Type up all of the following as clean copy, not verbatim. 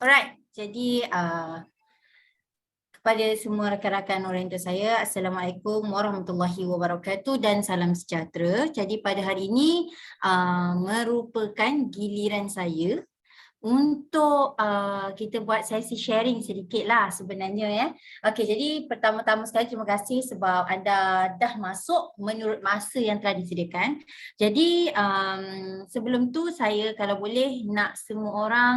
Alright, jadi kepada semua rakan-rakan oriental saya, Assalamualaikum warahmatullahi wabarakatuh dan salam sejahtera. Jadi pada hari ini merupakan giliran saya untuk kita buat sesi sharing sedikit lah sebenarnya ya. Okey, jadi pertama-tama sekali terima kasih sebab anda dah masuk menurut masa yang telah disediakan. Jadi sebelum tu saya kalau boleh nak semua orang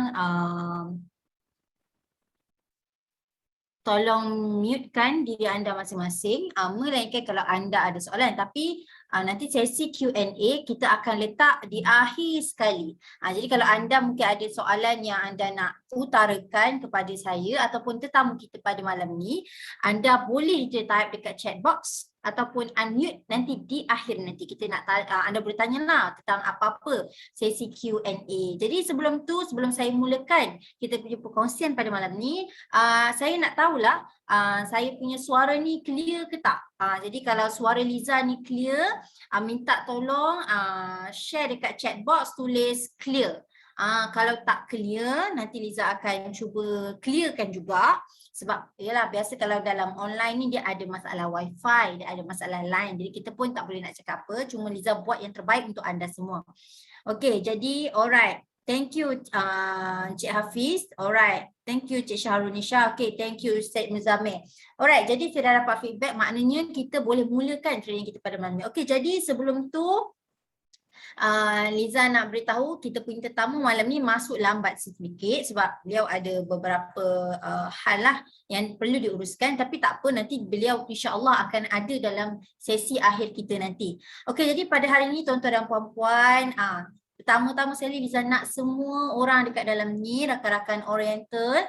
tolong mutekan diri anda masing-masing, melainkan kalau anda ada soalan. Tapi nanti sesi Q&A kita akan letak di akhir sekali. Jadi kalau anda mungkin ada soalan yang anda nak utarakan kepada saya ataupun tetamu kita pada malam ni, anda boleh je type dekat chat box ataupun unmute nanti di akhir nanti kita nak anda boleh tanyalah tentang apa-apa sesi Q&A. Jadi sebelum tu, sebelum saya mulakan kita punya perkongsian pada malam ni, saya nak tahulah saya punya suara ni clear ke tak? Jadi kalau suara Liza ni clear, minta tolong share dekat chat box, tulis clear. Kalau tak clear, nanti Liza akan cuba clearkan juga. Sebab yalah biasa kalau dalam online ni dia ada masalah wifi, dia ada masalah line. Jadi kita pun tak boleh nak cakap apa, cuma Liza buat yang terbaik untuk anda semua. Okay, jadi alright. Thank you Cik Hafiz. Alright. Thank you Cik Shahrunisha. Okay, thank you Ustaz Muzamil. Alright, jadi saya dah dapat feedback, maknanya kita boleh mulakan training kita pada malam ni. Okay, jadi sebelum tu Liza nak beritahu kita punya tetamu malam ni masuk lambat sedikit sebab beliau ada beberapa hal lah yang perlu diuruskan, tapi tak apa, nanti beliau insya-Allah akan ada dalam sesi akhir kita nanti. Okey, jadi pada hari ini tuan-tuan dan puan-puan, pertama-tama sekali Liza nak semua orang dekat dalam ni, rakan-rakan oriental,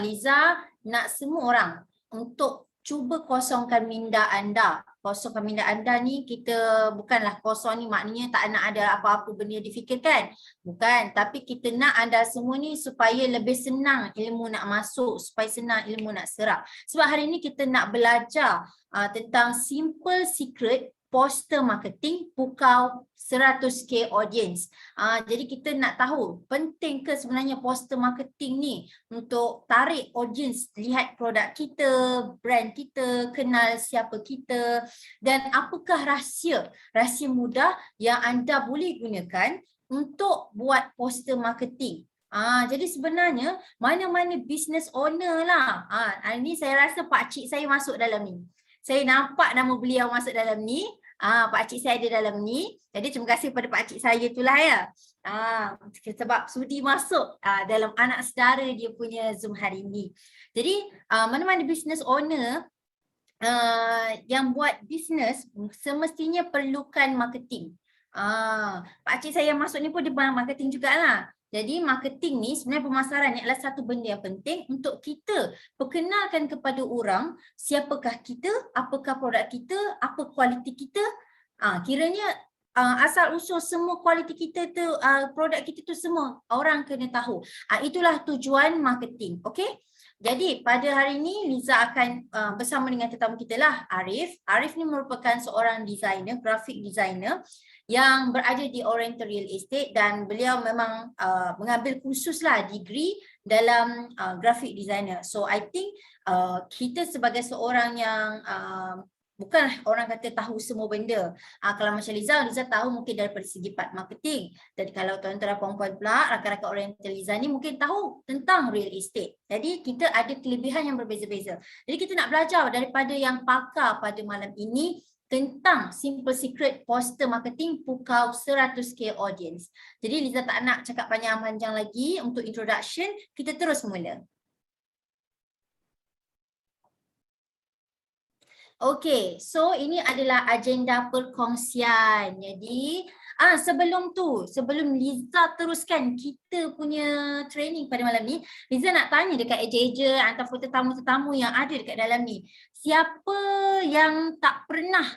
Liza nak semua orang untuk cuba kosongkan minda anda. Kosongkan minda anda ni, kita bukanlah kosong ni maknanya tak nak ada apa-apa benda difikirkan. Bukan, tapi kita nak anda semua ni supaya lebih senang ilmu nak masuk, supaya senang ilmu nak serap. Sebab hari ni kita nak belajar tentang simple secret poster marketing pukau 100k audience. Jadi kita nak tahu penting ke sebenarnya poster marketing ni untuk tarik audience lihat produk kita, brand kita, kenal siapa kita, dan apakah rahsia mudah yang anda boleh gunakan untuk buat poster marketing. Jadi sebenarnya mana-mana business owner lah. Hari ni saya rasa pakcik saya masuk dalam ni. Saya nampak nama beliau masuk dalam ni. Pakcik saya ada dalam ni. Jadi terima kasih kepada pakcik saya itulah ya. Sebab sudi masuk dalam anak saudara dia punya Zoom hari ini. Jadi mana-mana business owner yang buat bisnes semestinya perlukan marketing. Pakcik saya masuk ni pun dia buat marketing jugalah. Jadi marketing ni sebenarnya pemasaran ni adalah satu benda yang penting untuk kita perkenalkan kepada orang siapakah kita, apakah produk kita, apa kualiti kita. Kiranya asal usul semua kualiti kita tu, produk kita tu semua orang kena tahu. Itulah tujuan marketing. Okey? Jadi pada hari ini Liza akan bersama dengan tetamu kita lah, Arif. Arif ni merupakan seorang designer, graphic designer yang berada di Oriental Real Estate, dan beliau memang mengambil kursus lah, degree dalam graphic designer. So I think kita sebagai seorang yang bukan orang kata tahu semua benda. Kalau macam Liza tahu mungkin daripada segi part marketing. Jadi kalau tuan-tuan dan puan-puan pula, rakan-rakan Oriental Liza ni mungkin tahu tentang real estate. Jadi kita ada kelebihan yang berbeza-beza. Jadi kita nak belajar daripada yang pakar pada malam ini tentang simple secret poster marketing pukau 100k audience. Jadi Liza tak nak cakap panjang-panjang lagi untuk introduction, kita terus mula. Okay, so ini adalah agenda perkongsian. Jadi sebelum Liza teruskan kita punya training pada malam ni, Liza nak tanya dekat ejen-ejen ataupun tetamu-tetamu yang ada dekat dalam ni, siapa yang tak pernah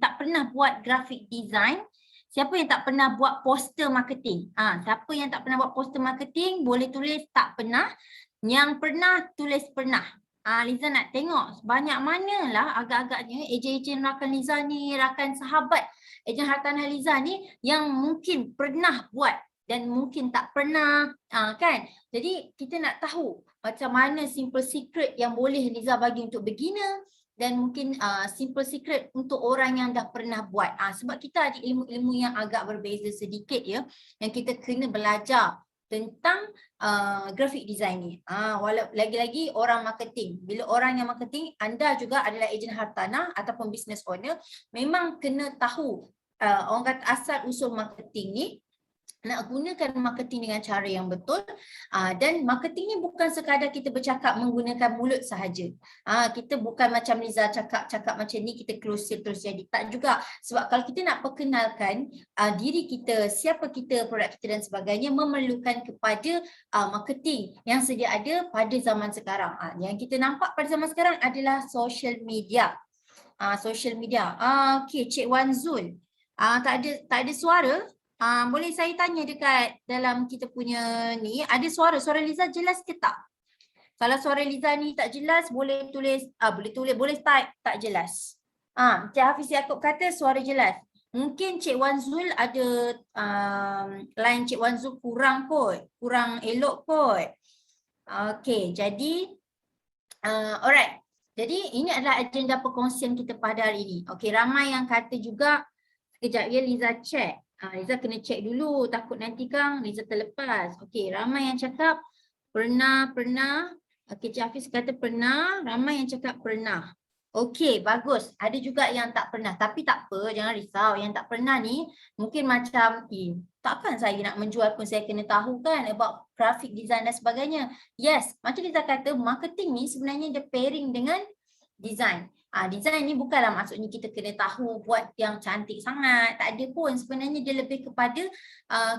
tak pernah buat graphic design? Siapa yang tak pernah buat poster marketing? Siapa yang tak pernah buat poster marketing boleh tulis tak pernah. Yang pernah tulis pernah. Liza nak tengok banyak manalah agak-agaknya ejen-ejen rakan Liza ni, rakan sahabat ejen hartanah Liza ni yang mungkin pernah buat dan mungkin tak pernah, kan? Jadi kita nak tahu macam mana simple secret yang boleh Liza bagi untuk beginner dan mungkin simple secret untuk orang yang dah pernah buat. Sebab kita ada ilmu-ilmu yang agak berbeza sedikit ya, yang kita kena belajar tentang graphic design ni. Lagi-lagi orang marketing. Bila orang yang marketing, anda juga adalah ejen hartanah ataupun business owner, memang kena tahu orang kata asal usul marketing ni, nak gunakan marketing dengan cara yang betul, dan marketing ni bukan sekadar kita bercakap menggunakan mulut sahaja. Kita bukan macam Liza cakap macam ni kita close terus jadi, tak juga. Sebab kalau kita nak perkenalkan diri kita, siapa kita, produk kita dan sebagainya, memerlukan kepada marketing yang sedia ada pada zaman sekarang. Yang kita nampak pada zaman sekarang adalah social media. Social media. Okey, Cik Wan Zul. Tak ada suara. Boleh saya tanya dekat dalam kita punya ni, ada suara Liza jelas ke tak? Kalau suara Liza ni tak jelas, boleh tulis, boleh type tak jelas. Cik Hafiz Yaakob kata suara jelas. Mungkin Cik Wan Zul ada line Cik Wan Zul kurang elok kot. Okey, jadi alright. Jadi ini adalah agenda perkongsian kita pada hari ini. Okey, ramai yang kata juga, sekejap ya Liza check. Liza kena check dulu, takut nanti kan Liza terlepas. Okey, ramai yang cakap pernah. Okey, Cik Hafiz kata pernah, ramai yang cakap pernah. Okey, bagus. Ada juga yang tak pernah, tapi tak apa, jangan risau. Yang tak pernah ni mungkin macam, takkan saya nak menjual pun saya kena tahu kan about graphic design dan sebagainya. Yes, macam Liza kata, marketing ni sebenarnya dia pairing dengan design. Design ni bukanlah maksudnya kita kena tahu buat yang cantik sangat. Tak ada pun. Sebenarnya dia lebih kepada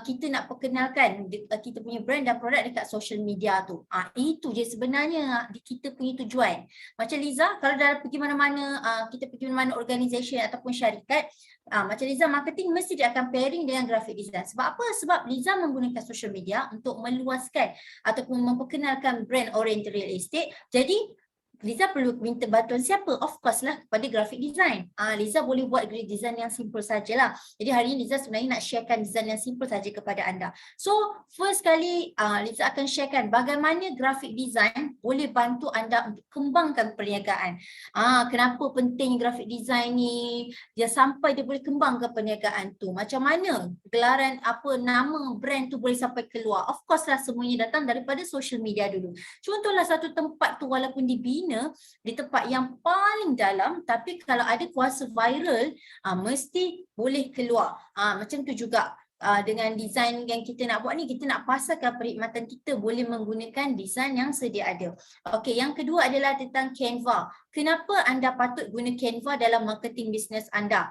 kita nak perkenalkan kita punya brand dan produk dekat social media tu. Itu je sebenarnya kita punya tujuan. Macam Liza, kalau dah pergi mana-mana, kita pergi mana-mana organisation ataupun syarikat, macam Liza marketing mesti dia akan pairing dengan graphic design. Sebab apa? Sebab Liza menggunakan social media untuk meluaskan ataupun memperkenalkan brand oriented real estate. Jadi Liza perlu minta bantuan siapa? Of course lah kepada graphic design. Liza boleh buat graphic design yang simple sajalah. Jadi hari ini Liza sebenarnya nak sharekan design yang simple saja kepada anda. So first kali Liza akan sharekan bagaimana graphic design boleh bantu anda untuk kembangkan perniagaan. Kenapa penting graphic design ni? Dia sampai dia boleh kembangkan perniagaan tu. Macam mana gelaran nama brand tu boleh sampai keluar? Of course lah semuanya datang daripada social media dulu. Contohlah satu tempat tu walaupun dibina di tempat yang paling dalam, tapi kalau ada kuasa viral, mesti boleh keluar. Macam tu juga dengan desain yang kita nak buat ni, kita nak pasarkan perkhidmatan kita boleh menggunakan desain yang sedia ada. Okey, yang kedua adalah tentang Canva. Kenapa anda patut guna Canva dalam marketing bisnes anda?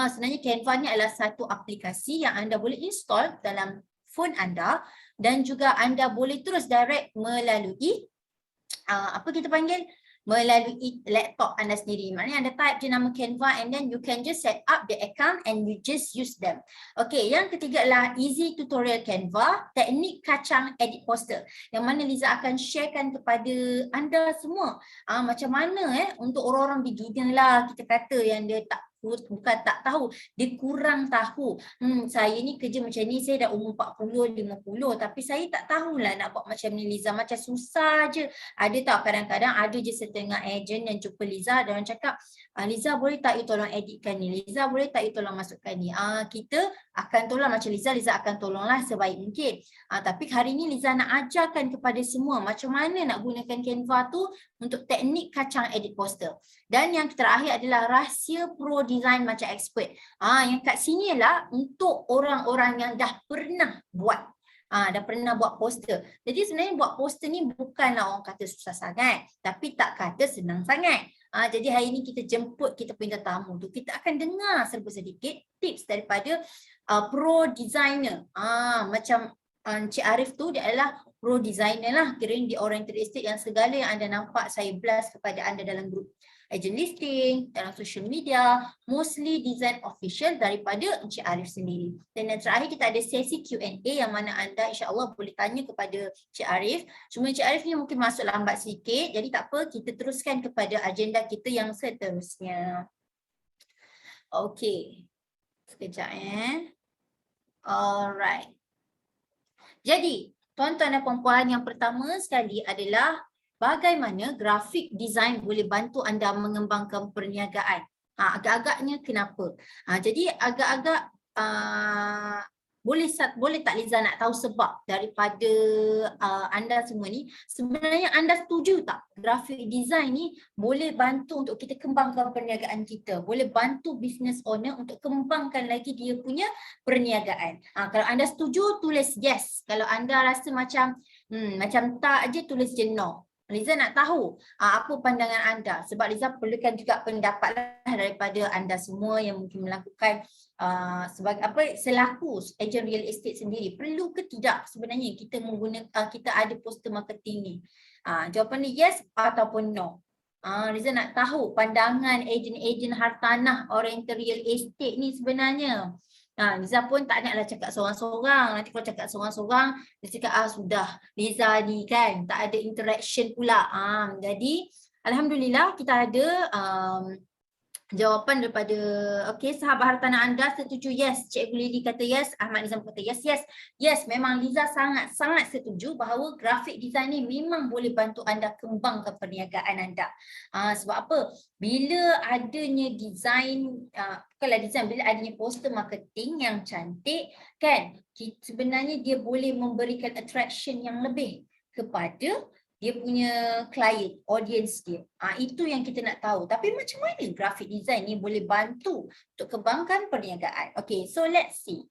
Sebenarnya Canva ni adalah satu aplikasi yang anda boleh install dalam phone anda dan juga anda boleh terus direct melalui melalui laptop anda sendiri. Maknanya anda type je nama Canva and then you can just set up the account and you just use them. Okay, yang ketiga adalah easy tutorial Canva, teknik kacang edit poster. Yang mana Liza akan sharekan kepada anda semua. Macam mana untuk orang-orang beginner lah kita kata yang dia bukan tak tahu, dia kurang tahu. Saya ni kerja macam ni, saya dah umur 40, 50 tapi saya tak tahulah nak buat macam ni Liza, macam susah je. Ada tak kadang-kadang ada je setengah agent yang jumpa Liza dan cakap, Liza boleh tak you tolong editkan ni, Liza boleh tak you tolong masukkan ni. Kita akan tolong macam Liza akan tolonglah sebaik mungkin. Tapi hari ni Liza nak ajarkan kepada semua macam mana nak gunakan Canva tu untuk teknik kacang edit poster. Dan yang terakhir adalah rahsia pro design macam expert. Yang kat sini lah untuk orang-orang yang dah pernah buat. Dah pernah buat poster. Jadi sebenarnya buat poster ni bukanlah orang kata susah sangat. Tapi tak kata senang sangat. Jadi hari ni kita jemput kita punya tetamu tu. Kita akan dengar sedikit tips daripada pro designer. Macam Encik Arif tu dia adalah pro designer lah. Kira-kira di oriented estate yang segala yang anda nampak saya blast kepada anda dalam grup agent listing, dalam social media, mostly design official daripada Encik Arif sendiri. Dan yang terakhir kita ada sesi Q&A yang mana anda insyaAllah boleh tanya kepada Encik Arif. Cuma Encik Arif ni mungkin masuk lambat sikit, jadi tak apa, kita teruskan kepada agenda kita yang seterusnya. Okey, sekejap Alright. Jadi, tuan-tuan dan puan-puan, yang pertama sekali adalah bagaimana grafik design boleh bantu anda mengembangkan perniagaan. Agak-agaknya kenapa? Jadi agak-agak boleh tak Liza nak tahu sebab daripada anda semua ni, sebenarnya anda setuju tak grafik design ni boleh bantu untuk kita kembangkan perniagaan kita, boleh bantu business owner untuk kembangkan lagi dia punya perniagaan. Kalau anda setuju, tulis yes. Kalau anda rasa macam macam tak je, tulis je no. Liza nak tahu apa pandangan anda, sebab Liza perlukan juga pendapat daripada anda semua yang mungkin melakukan sebagai apa, selaku ejen real estate sendiri. Perlu ke tidak sebenarnya kita menggunakan, kita ada poster marketing ni? Jawapan ni yes ataupun no. Liza nak tahu pandangan ejen-ejen hartanah oriental real estate ni sebenarnya. Liza pun tak naklah cakap seorang-seorang. Nanti kalau cakap seorang-seorang, dia cakap sudah Liza ni kan tak ada interaction pula. Jadi alhamdulillah kita ada jawapan daripada sahabat hartanah anda setuju yes. Cikgu Lily kata yes, Ahmad Nizam kata yes. Yes, memang Liza sangat setuju bahawa grafik design ni memang boleh bantu anda kembangkan perniagaan anda. Sebab apa? Bila adanya design, bila adanya poster marketing yang cantik kan, sebenarnya dia boleh memberikan attraction yang lebih kepada dia punya client, audience dia. Itu yang kita nak tahu. Tapi macam mana graphic design ni boleh bantu untuk kembangkan perniagaan? Okay, so let's see.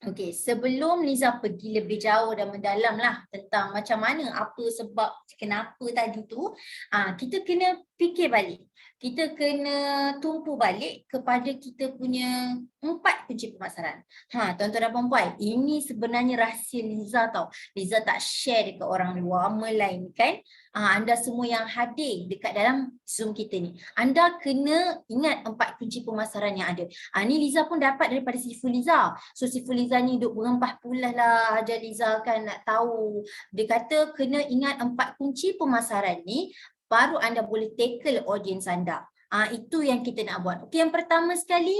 Okay, sebelum Liza pergi lebih jauh dan mendalam lah tentang macam mana, apa sebab, kenapa tadi tu, kita kena fikir balik. Kita kena tumpu balik kepada kita punya 4 kunci pemasaran. Tuan-tuan dan puan-puan, ini sebenarnya rahsia Liza tau. Liza tak share dekat orang luar, melainkan anda semua yang hadir dekat dalam Zoom kita ni. Anda kena ingat 4 kunci pemasaran yang ada. Ni Liza pun dapat daripada Sifu Liza. So Sifu Liza ni duk berempah pulas lah ajar Liza kan nak tahu. Dia kata kena ingat 4 kunci pemasaran ni, baru anda boleh tackle audience anda. Itu yang kita nak buat. Okay, yang pertama sekali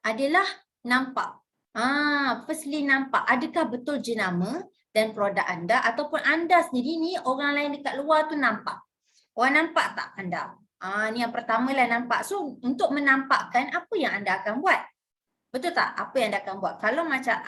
adalah nampak. Firstly nampak. Adakah betul jenama dan produk anda, ataupun anda sendiri ni orang lain dekat luar tu nampak. Orang nampak tak anda? Ni yang pertama lah, nampak. So untuk menampakkan, apa yang anda akan buat? Betul tak? Apa yang anda akan buat? Kalau macam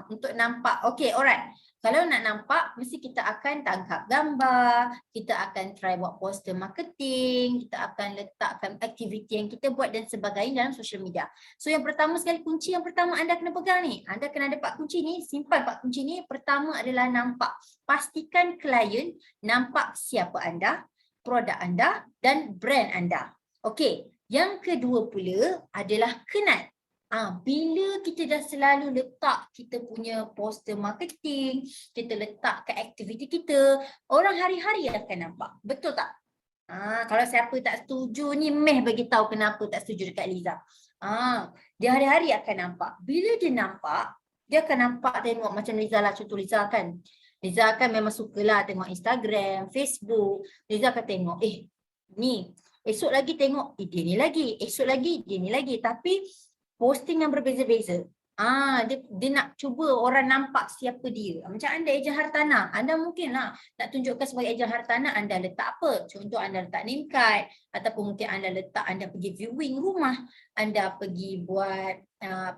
untuk nampak, okay, alright. Kalau nak nampak, mesti kita akan tangkap gambar, kita akan try buat poster marketing, kita akan letakkan aktiviti yang kita buat dan sebagainya dalam social media. So yang pertama sekali, kunci yang pertama anda kena pegang ni. Anda kena ada 4 kunci ni, simpan 4 kunci ni. Pertama adalah nampak. Pastikan klien nampak siapa anda, produk anda dan brand anda. Okay, yang kedua pula adalah kenal. Bila kita dah selalu letak kita punya poster marketing, kita letak ke aktiviti kita, orang hari-hari akan nampak. Betul tak? Kalau siapa tak setuju ni, meh bagi tahu kenapa tak setuju dekat Liza. Dia hari-hari akan nampak. Bila dia nampak, dia akan nampak, tengok macam Liza lah, contoh Liza kan. Liza kan memang sukalah tengok Instagram, Facebook. Liza akan tengok, ni. Esok lagi tengok, dia ni lagi. Esok lagi, dia ni lagi. Tapi posting yang berbeza-beza. Dia nak cuba orang nampak siapa dia. Macam anda ejen hartanah, anda mungkinlah nak tunjukkan sebagai ejen hartanah, anda letak apa? Contoh anda letak name card, ataupun mungkin anda letak, anda pergi viewing rumah, anda pergi buat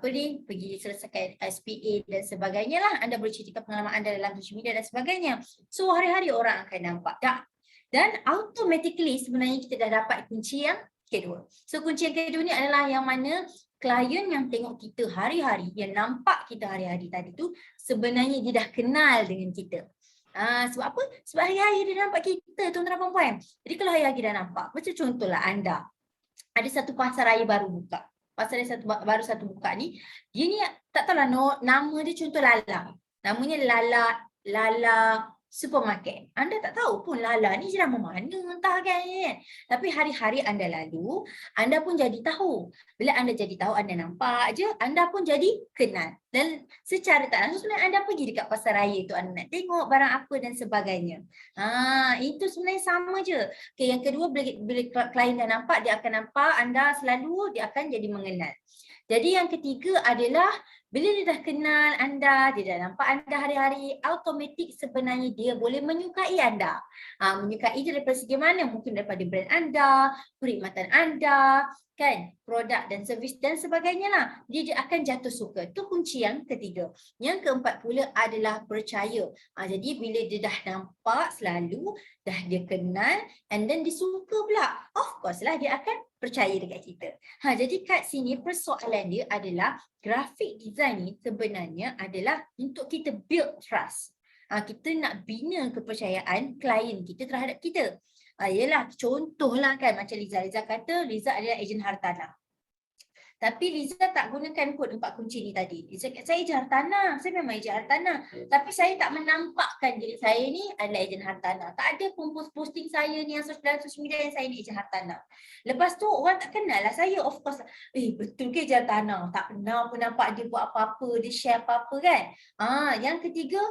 pergi selesaikan SPA dan sebagainya lah. Anda boleh ceritakan pengalaman anda dalam social media dan sebagainya. So hari-hari orang akan nampak tak? Dan automatically sebenarnya kita dah dapat kunci yang kedua. So kunci yang kedua ni adalah yang mana klien yang tengok kita hari-hari, yang nampak kita hari-hari tadi tu, sebenarnya dia dah kenal dengan kita. Sebab apa? Sebab hari-hari dia nampak kita, tuan-tuan dan puan-puan. Jadi kalau hari-hari dah nampak, macam contohlah anda, ada satu pasar raya baru buka. Pasar raya baru buka ni, dia ni tak tahulah nama dia, contoh Lala. Namanya Lala supermarket. Anda tak tahu pun Lala ni jenama mana entah kan. Tapi hari-hari anda lalu, anda pun jadi tahu. Bila anda jadi tahu, anda nampak je, anda pun jadi kenal. Dan secara tak langsung sebenarnya anda pergi dekat pasar raya tu, anda nak tengok barang apa dan sebagainya. Itu sebenarnya sama je. Okay, yang kedua, bila klien dah nampak, dia akan nampak anda selalu, dia akan jadi mengenal. Jadi yang ketiga adalah Bila dia dah kenal anda, dia dah nampak anda hari-hari, automatik sebenarnya dia boleh menyukai anda. Menyukai dia daripada segi mana? Mungkin daripada brand anda, perkhidmatan anda, kan, produk dan servis dan sebagainya lah. Dia akan jatuh suka. Itu kunci yang ketiga. Yang keempat pula adalah percaya. Jadi bila dia dah nampak selalu, dah dia kenal, and then dia suka pula, of course lah dia akan percaya dekat kita. Jadi kat sini persoalan dia adalah graphic design ni sebenarnya adalah untuk kita build trust. Kita nak bina kepercayaan klien kita terhadap kita. Yelah, contohlah kan macam Liza. Liza kata Liza adalah ejen hartanah. Tapi Liza tak gunakan kod 4 kunci ni tadi. Liza kata saya ejen hartanah. Saya memang ejen hartanah. Tapi saya tak menampakkan diri saya ni adalah ejen hartanah. Tak ada pun posting saya ni yang dalam social media yang saya ni ejen hartanah. Lepas tu orang tak kenal lah saya. Of course, betul ke ejen hartanah? Tak pernah pun nampak dia buat apa-apa, dia share apa-apa kan. Yang ketiga,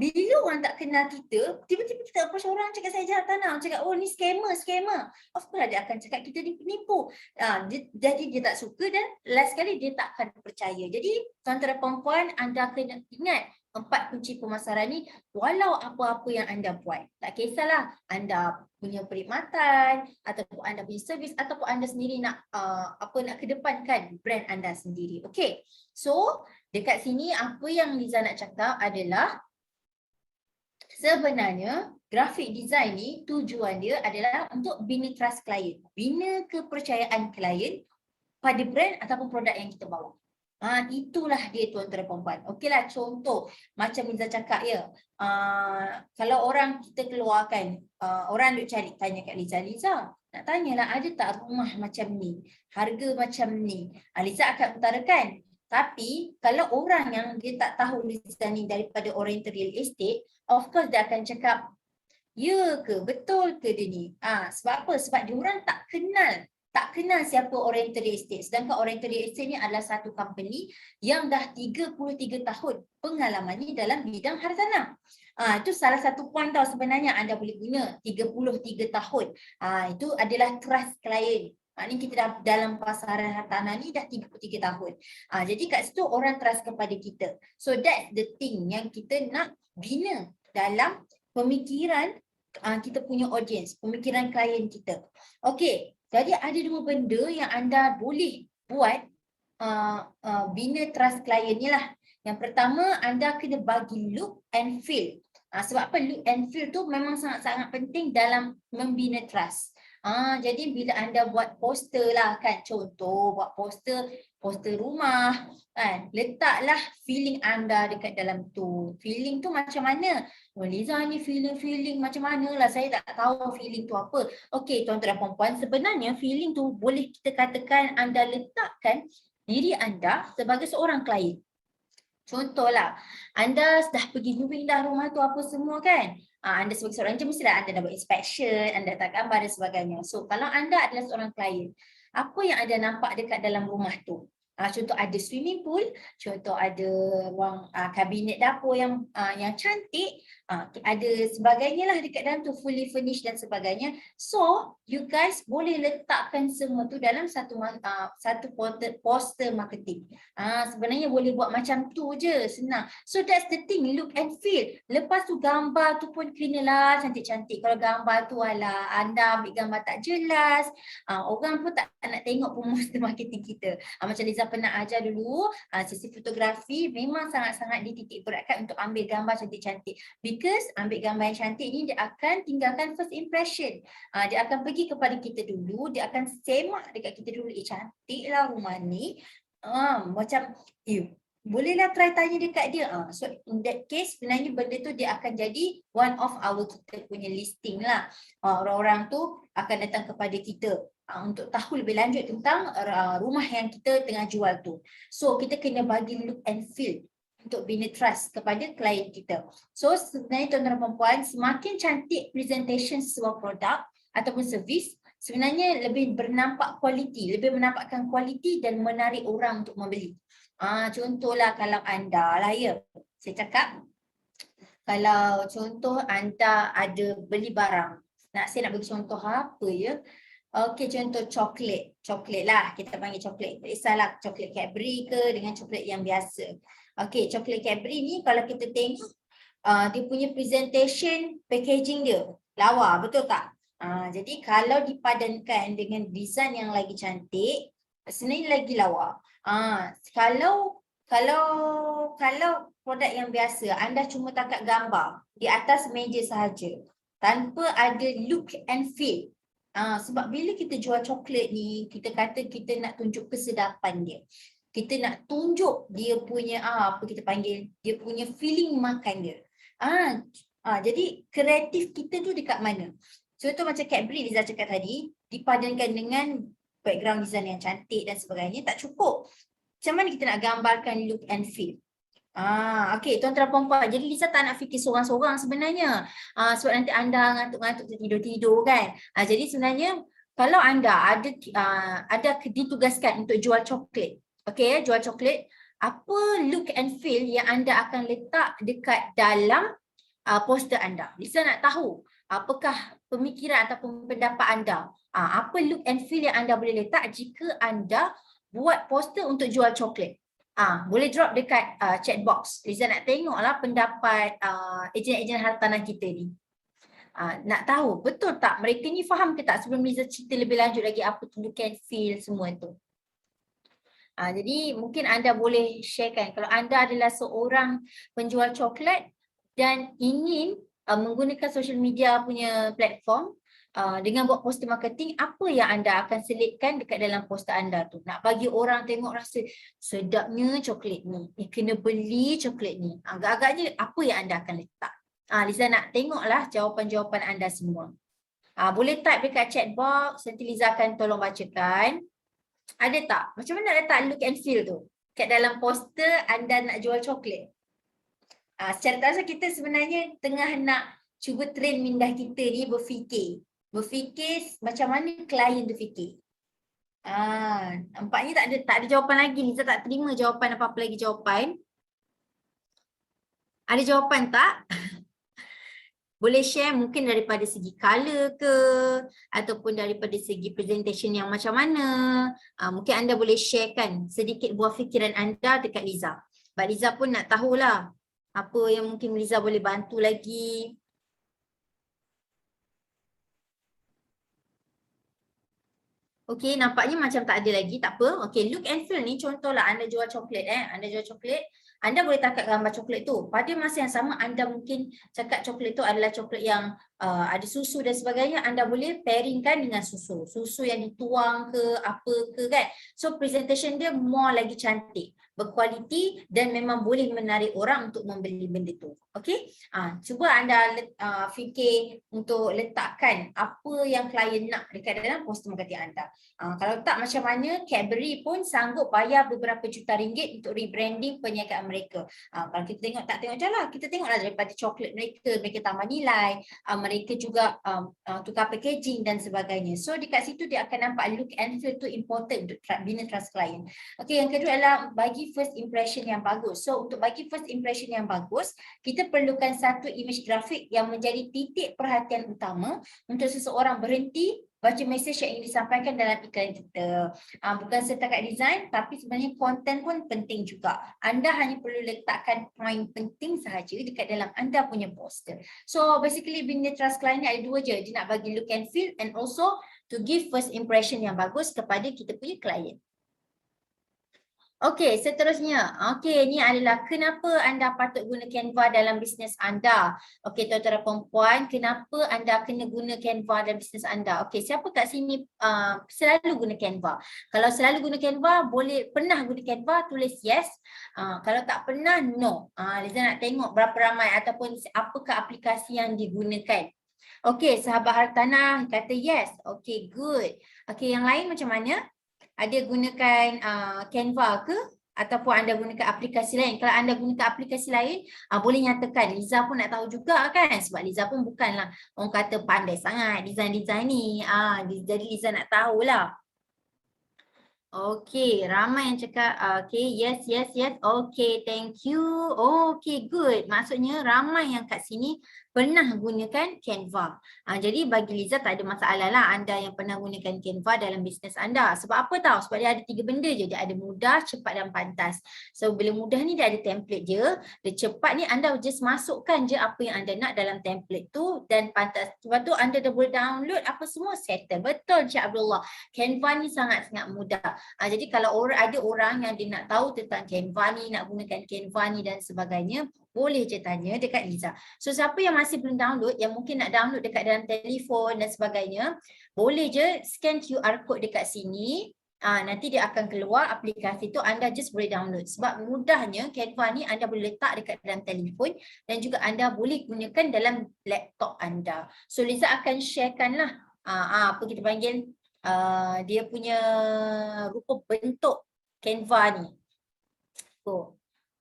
bila orang tak kenal kita, tiba-tiba kita approach orang cakap saya ejen hartanah, cakap oh ni scammer. Of course dia akan cakap kita ni penipu. Jadi dia tak suka dan last sekali dia tak akan percaya. Jadi tuan-tuan dan puan-puan, anda kena ingat 4 kunci pemasaran ni walau apa-apa yang anda buat. Tak kisahlah anda punya perkhidmatan ataupun anda punya servis ataupun anda sendiri nak nak kedepankan brand anda sendiri. Okay. So dekat sini apa yang Liza nak cakap adalah sebenarnya graphic design ni tujuan dia adalah untuk bina trust klien, bina kepercayaan klien pada brand ataupun produk yang kita bawa. Itulah dia tuan-tuan dan puan-puan. Okeylah, contoh macam Liza cakap ya. Kalau orang kita keluarkan, orang duk cari tanya kat Liza, nak tanyalah ada tak rumah macam ni, harga macam ni. Liza akan utarakan. Tapi kalau orang yang dia tak tahu Liza ni daripada oriental real estate, of course dia akan cakap, ya ke, betul ke dia ni? Sebab apa? Sebab dia orang tak kenal siapa oriental real estate. Sedangkan oriental real estate ni adalah satu company yang dah 33 tahun pengalamannya dalam bidang hartanah. Itu salah satu point tau sebenarnya anda boleh guna 33 tahun. Itu adalah trust klien. Ni kita dah dalam pasaran hartanah ni dah 33 tahun. Jadi kat situ orang trust kepada kita. So that's the thing yang kita nak bina dalam pemikiran kita punya audience, pemikiran klien kita. Okey, jadi ada 2 benda yang anda boleh buat bina trust klien ni lah. Yang pertama, anda kena bagi look and feel. Sebab apa? Look and feel tu memang sangat-sangat penting dalam membina trust. Jadi bila anda buat poster lah kan, contoh buat poster rumah kan, letaklah feeling anda dekat dalam tu. Feeling tu macam mana? Liza ni feeling macam mana lah, saya tak tahu feeling tu apa. Okey tuan-tuan dan puan-puan, sebenarnya feeling tu boleh kita katakan anda letakkan diri anda sebagai seorang klien. Contohlah, anda dah pergi viewing dah rumah tu apa semua kan. Anda sebagai seorang ejen mestilah anda dah buat inspection, anda letak gambar dan sebagainya. So kalau anda adalah seorang klien, apa yang anda nampak dekat dalam rumah tu? Contoh ada swimming pool, contoh ada ruang kabinet dapur yang cantik, ada sebagainya lah dekat dalam tu, fully furnished dan sebagainya. So you guys boleh letakkan semua tu dalam satu poster marketing. Sebenarnya boleh buat macam tu je, senang. So that's the thing, look and feel. Lepas tu gambar tu pun kenalah cantik-cantik. Kalau gambar tu anda ambil gambar tak jelas, orang pun tak nak tengok poster marketing kita. Macam Liza pernah ajar dulu, sesi fotografi memang sangat-sangat dititik beratkan untuk ambil gambar cantik-cantik. Because ambil gambar yang cantik ni dia akan tinggalkan first impression. Dia akan pergi kepada kita dulu, dia akan semak dekat kita dulu, cantiklah rumah ni. Macam bolehlah try tanya dekat dia. So in that case sebenarnya benda tu dia akan jadi one of our kita punya listing lah. Orang-orang tu akan datang kepada kita untuk tahu lebih lanjut tentang rumah yang kita tengah jual tu. So kita kena bagi look and feel untuk bina trust kepada klien kita. So sebenarnya tuan-tuan dan puan-puan, semakin cantik presentation sebuah produk ataupun servis, sebenarnya lebih bernampak kualiti, lebih menampakkan kualiti dan menarik orang untuk membeli. Contohlah kalau anda lah ya, saya cakap kalau contoh anda ada beli barang, saya nak bagi contoh apa ya, Okey, contoh coklat. Coklat lah, kita panggil coklat. Tak kisahlah coklat Cadbury ke dengan coklat yang biasa. Okey, coklat Cadbury ni kalau kita tengok dia punya presentation, packaging dia lawa, betul tak? Jadi kalau dipadankan dengan design yang lagi cantik, sebenarnya lagi lawa. Kalau produk yang biasa, anda cuma takat gambar di atas meja sahaja, tanpa ada look and feel. Sebab bila kita jual coklat ni, kita kata kita nak tunjuk kesedapan dia. Kita nak tunjuk dia punya apa kita panggil, dia punya feeling makan dia. Jadi kreatif kita tu dekat mana? Contoh macam Cadbury Liza cakap tadi, dipadankan dengan background design yang cantik dan sebagainya, tak cukup. Macam mana kita nak gambarkan look and feel? Okey, tuan-tuan puan-puan. Jadi Liza tak nak fikir seorang-seorang sebenarnya. Sebab nanti anda ngantuk-ngantuk tidur-tidur kan. Jadi sebenarnya kalau anda ada ditugaskan untuk jual coklat. Okey, jual coklat, apa look and feel yang anda akan letak dekat dalam poster anda? Liza nak tahu apakah pemikiran ataupun pendapat anda. Apa look and feel yang anda boleh letak jika anda buat poster untuk jual coklat? Boleh drop dekat chat box. Liza nak tengoklah pendapat ejen-ejen hartanah kita ni. Nak tahu betul tak mereka ni faham ke tak sebelum Liza cerita lebih lanjut lagi apa tu look and feel semua tu. Jadi mungkin anda boleh sharekan kalau anda adalah seorang penjual coklat dan ingin menggunakan social media punya platform dengan buat poster marketing, apa yang anda akan selitkan dekat dalam poster anda tu? Nak bagi orang tengok rasa sedapnya coklat ni, kena beli coklat ni. Agak-agaknya apa yang anda akan letak? Liza nak tengoklah jawapan-jawapan anda semua. Boleh type dekat chat box, nanti Liza akan tolong bacakan. Ada tak? Macam mana letak look and feel tu? Kat dalam poster anda nak jual coklat. Secara tak rasa kita sebenarnya tengah nak cuba train minda kita ni berfikir macam mana klien tu fikir. Nampaknya tak ada jawapan lagi. Liza tak terima jawapan apa-apa lagi jawapan. Ada jawapan tak? Boleh share mungkin daripada segi color ke ataupun daripada segi presentation yang macam mana. Mungkin anda boleh sharekan sedikit buah fikiran anda dekat Liza. Sebab Liza pun nak tahulah apa yang mungkin Liza boleh bantu lagi. Okey, nampaknya macam tak ada lagi, tak apa. Okey, look and feel ni contohlah anda jual coklat anda jual coklat, anda boleh takat gambar coklat tu. Pada masa yang sama anda mungkin cakap coklat tu adalah coklat yang ada susu dan sebagainya, anda boleh pairingkan dengan susu. Susu yang dituang ke apa ke kan. So presentation dia more lagi cantik, berkualiti dan memang boleh menarik orang untuk membeli benda tu. Okey? Cuba anda fikir untuk letakkan apa yang klien nak dekat dalam poster marketing anda. Kalau tak macam mana, Cadbury pun sanggup bayar beberapa juta ringgit untuk rebranding perniagaan mereka. Kalau kita tengok, tak tengok je lah, kita tengoklah daripada coklat mereka tambah nilai, mereka juga tukar packaging dan sebagainya. So dekat situ dia akan nampak look and feel tu important untuk bina trust client. Okay, yang kedua adalah bagi first impression yang bagus. So untuk bagi first impression yang bagus, kita perlukan satu image grafik yang menjadi titik perhatian utama untuk seseorang berhenti baca mesej yang ingin disampaikan dalam iklan kita. Bukan setakat design, tapi sebenarnya konten pun penting juga. Anda hanya perlu letakkan poin penting sahaja dekat dalam anda punya poster. So basically bina trust client ni ada dua je. Dia nak bagi look and feel and also to give first impression yang bagus kepada kita punya klien. Okey, seterusnya. Okey, ini adalah kenapa anda patut guna Canva dalam bisnes anda. Okey, tuan-tuan dan puan-puan, kenapa anda kena guna Canva dalam bisnes anda? Okey, siapa kat sini selalu guna Canva? Kalau selalu guna Canva, pernah guna Canva, tulis yes. Kalau tak pernah, no. Liza nak tengok berapa ramai ataupun apakah aplikasi yang digunakan. Okey, sahabat hartanah kata yes. Okey, good. Okey, yang lain macam mana? Ada gunakan Canva ke ataupun anda gunakan aplikasi lain? Kalau anda gunakan aplikasi lain, boleh nyatakan. Liza pun nak tahu juga kan, sebab Liza pun bukanlah orang kata pandai sangat design-design ni. Jadi Liza nak tahulah. Okey, ramai yang cakap okey, yes. Okey, thank you. Okey, good. Maksudnya ramai yang kat sini pernah gunakan Canva. Jadi bagi Liza tak ada masalah lah anda yang pernah gunakan Canva dalam bisnes anda. Sebab apa tahu? Sebab dia ada 3 benda je. Dia ada mudah, cepat dan pantas. So bila mudah ni dia ada template je. Dia cepat ni anda just masukkan je apa yang anda nak dalam template tu. Dan pantas. Sebab tu anda dah boleh download apa semua settle. Betul Cik Abdullah. Canva ni sangat-sangat mudah. Jadi kalau ada orang yang dia nak tahu tentang Canva ni, nak gunakan Canva ni dan sebagainya, boleh je tanya dekat Liza. So siapa yang masih belum download, yang mungkin nak download dekat dalam telefon dan sebagainya, boleh je scan QR code dekat sini. Nanti dia akan keluar aplikasi tu, anda just boleh download. Sebab mudahnya Canva ni anda boleh letak dekat dalam telefon dan juga anda boleh gunakan dalam laptop anda. So Liza akan sharekan lah apa kita panggil dia punya rupa bentuk Canva ni.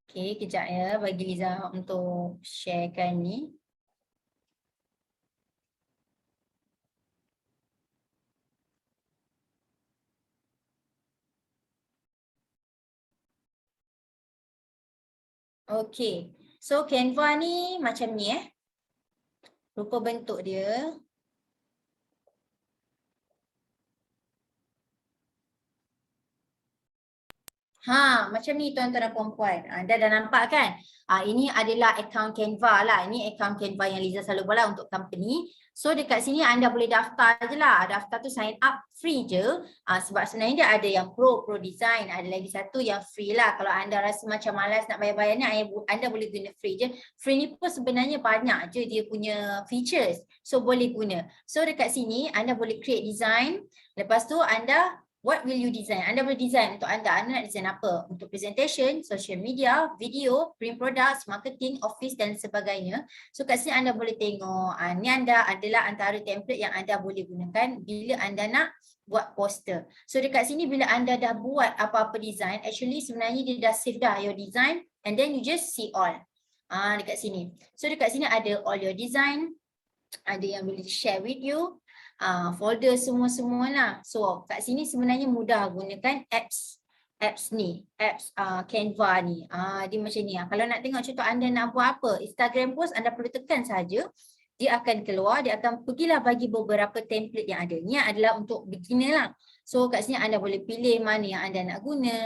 Okay, kejap ya bagi Liza untuk sharekan ni. Okay, so Canva ni macam ni rupa bentuk dia. Macam ni tuan-tuan dan puan-puan. Anda dah nampak kan? Ini adalah akaun Canva lah. Ini akaun Canva yang Liza selalu buat untuk company. So dekat sini anda boleh daftar je lah. Daftar tu sign up free je. Sebab sebenarnya dia ada yang pro design. Ada lagi satu yang free lah. Kalau anda rasa macam malas nak bayar-bayar ni, anda boleh guna free je. Free ni pun sebenarnya banyak je dia punya features. So boleh guna. So dekat sini anda boleh create design. Lepas tu anda what will you design? Anda boleh design untuk anda. Anda nak design apa? Untuk presentation, social media, video, print products, marketing, office dan sebagainya. So kat sini anda boleh tengok. Ni anda adalah antara template yang anda boleh gunakan bila anda nak buat poster. So dekat sini bila anda dah buat apa-apa design, actually sebenarnya dia dah save dah your design and then you just see all. Dekat sini. So dekat sini ada all your design. Ada yang boleh share with you. Folder semua-semua lah. So kat sini sebenarnya mudah gunakan apps ni, apps Canva ni. Dia macam ni. Kalau nak tengok contoh anda nak buat apa, Instagram post anda perlu tekan saja. Dia akan keluar, dia akan pergilah bagi beberapa template yang ada. Ni adalah untuk beginner lah. So kat sini anda boleh pilih mana yang anda nak guna.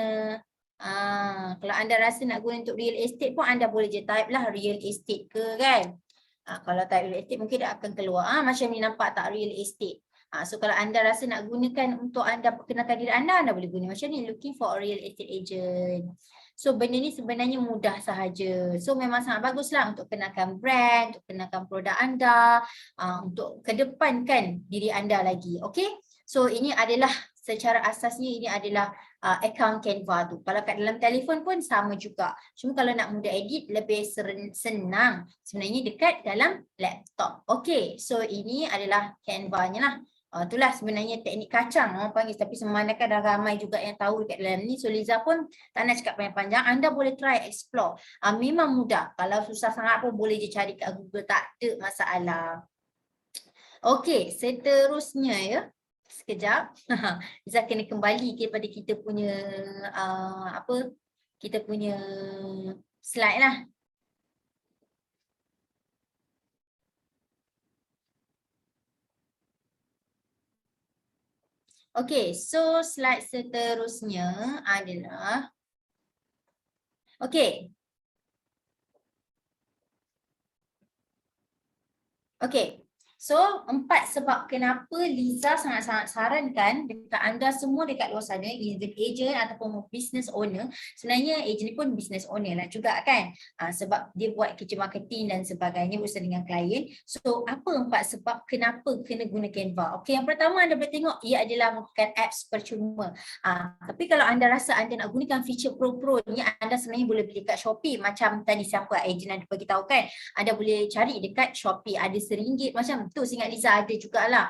Kalau anda rasa nak guna untuk real estate pun anda boleh je type lah real estate ke kan. Kalau type real estate mungkin dia akan keluar. Macam ni nampak tak real estate. So kalau anda rasa nak gunakan untuk anda perkenalkan diri anda, anda boleh guna macam ni. Looking for a real estate agent. So benda ni sebenarnya mudah sahaja. So memang sangat baguslah untuk kenalkan brand, untuk kenalkan produk anda, untuk kedepankan diri anda lagi. Okay. So ini adalah secara asasnya ini adalah akaun Canva tu. Kalau kat dalam telefon pun sama juga. Cuma kalau nak mudah edit lebih senang sebenarnya dekat dalam laptop. Okay, so ini adalah Canva-nya lah. Itulah sebenarnya teknik kacang orang panggil, tapi sebenarnya dah ramai juga yang tahu dekat dalam ni. So Liza pun tak nak cakap panjang-panjang. Anda boleh try explore. Memang mudah. Kalau susah sangat pun boleh je cari kat Google. Tak ada masalah. Okay, seterusnya ya. Sekejap. Liza kena kembali kepada kita punya kita punya slide lah. Okay, so slide seterusnya adalah okay. Okay. So, 4 sebab kenapa Liza sangat-sangat sarankan dekat anda semua dekat luar sana, either agent ataupun business owner. Sebenarnya agent ni pun business owner lah juga kan. Sebab dia buat kerja marketing dan sebagainya bersama dengan klien. So, apa 4 sebab kenapa kena guna Canva? Okay, yang pertama anda boleh tengok ia adalah merupakan apps percuma. Tapi kalau anda rasa anda nak gunakan feature pro-pro ni, anda sebenarnya boleh beli kat Shopee. Macam tadi siapa agent anda beritahu kan. Anda boleh cari dekat Shopee. Ada RM1 macam tu, seingat Liza ada jugalah.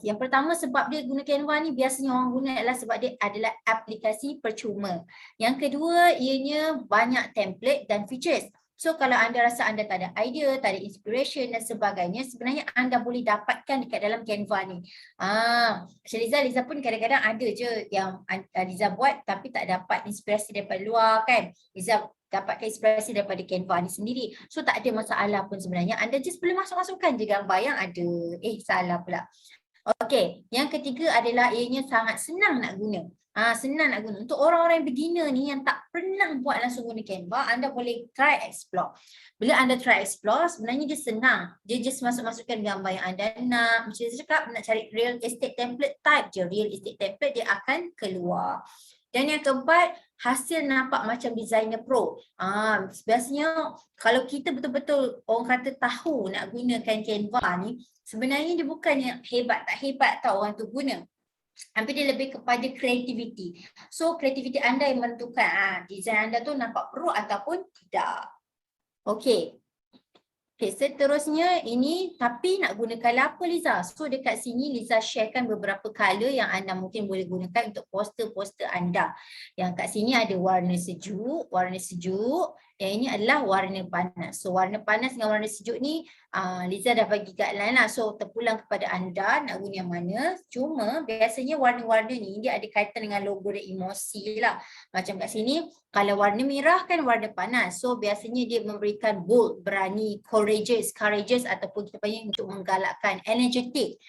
Yang pertama sebab dia guna Canva ni biasanya orang guna adalah sebab dia adalah aplikasi percuma. Yang kedua ianya banyak template dan features. So kalau anda rasa anda tak ada idea, tak ada inspiration dan sebagainya, sebenarnya anda boleh dapatkan dekat dalam Canva ni. Macam Liza pun kadang-kadang ada je yang Liza buat tapi tak dapat inspirasi daripada luar kan. Liza dapatkan inspirasi daripada Canva ni sendiri. So tak ada masalah pun sebenarnya. Anda just boleh masuk-masukkan je gambar yang ada. Salah pula. Okey, yang ketiga adalah ianya sangat senang nak guna. Senang nak guna. Untuk orang-orang yang beginner ni yang tak pernah buat langsung guna Canva, anda boleh try explore. Bila anda try explore, sebenarnya dia senang. Dia just masuk-masukkan gambar yang anda nak. Macam saya cakap, nak cari real estate template, type je real estate template, dia akan keluar. Dan yang keempat, hasil nampak macam designer pro. Biasanya kalau kita betul-betul orang kata tahu nak gunakan Canva ni, sebenarnya dia bukannya hebat tak hebat tau orang tu guna. Tapi dia lebih kepada kreativiti. So kreativiti anda yang menentukan design anda tu nampak pro ataupun tidak. Okey. Okay, seterusnya ini tapi nak gunakan apa Liza? So dekat sini Liza sharekan beberapa color yang anda mungkin boleh gunakan untuk poster-poster anda. Yang kat sini ada warna sejuk. Yang ini adalah warna panas. So warna panas dengan warna sejuk ni Liza dah bagi guideline lah. So terpulang kepada anda nak guna yang mana. Cuma biasanya warna-warna ni dia ada kaitan dengan logo dan emosi lah. Macam kat sini kalau warna merah kan warna panas. So biasanya dia memberikan bold, berani, courageous ataupun kita panggil untuk menggalakkan, energetic.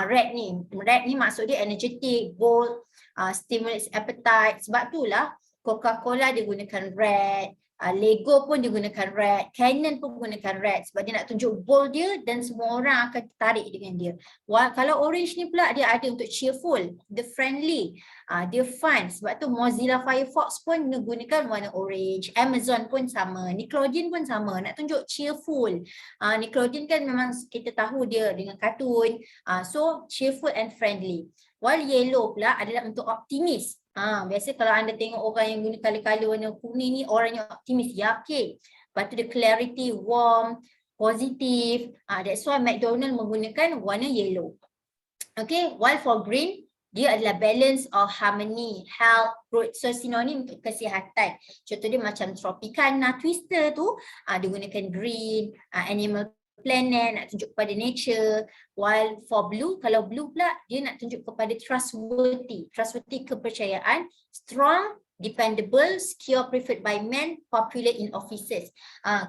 Red ni maksud dia energetic, bold, stimulates appetite. Sebab itulah Coca-Cola dia gunakan red. Lego pun digunakan red, Canon pun gunakan red sebab dia nak tunjuk bold dia dan semua orang akan tertarik dengan dia. Kalau orange ni pula dia ada untuk cheerful, dia friendly, dia fun. Sebab tu Mozilla Firefox pun menggunakan warna orange, Amazon pun sama, Nickelodeon pun sama, nak tunjuk cheerful. Nickelodeon kan memang kita tahu dia dengan kartun, so cheerful and friendly. While yellow pula adalah untuk optimis. Biasa kalau anda tengok orang yang guna color-color warna kuning ni orangnya optimis, yakin. Lepas tu dia clarity, warm, positif. That's why McDonald menggunakan warna yellow. Okay, while for green dia adalah balance or harmony, health, growth. So sinonim untuk kesihatan. Contoh dia macam Tropicana, Twister tu dia gunakan green, animal planet nak tunjuk kepada nature. While for blue, kalau blue pula dia nak tunjuk kepada trustworthy kepercayaan, strong, dependable, secure, preferred by men, popular in offices.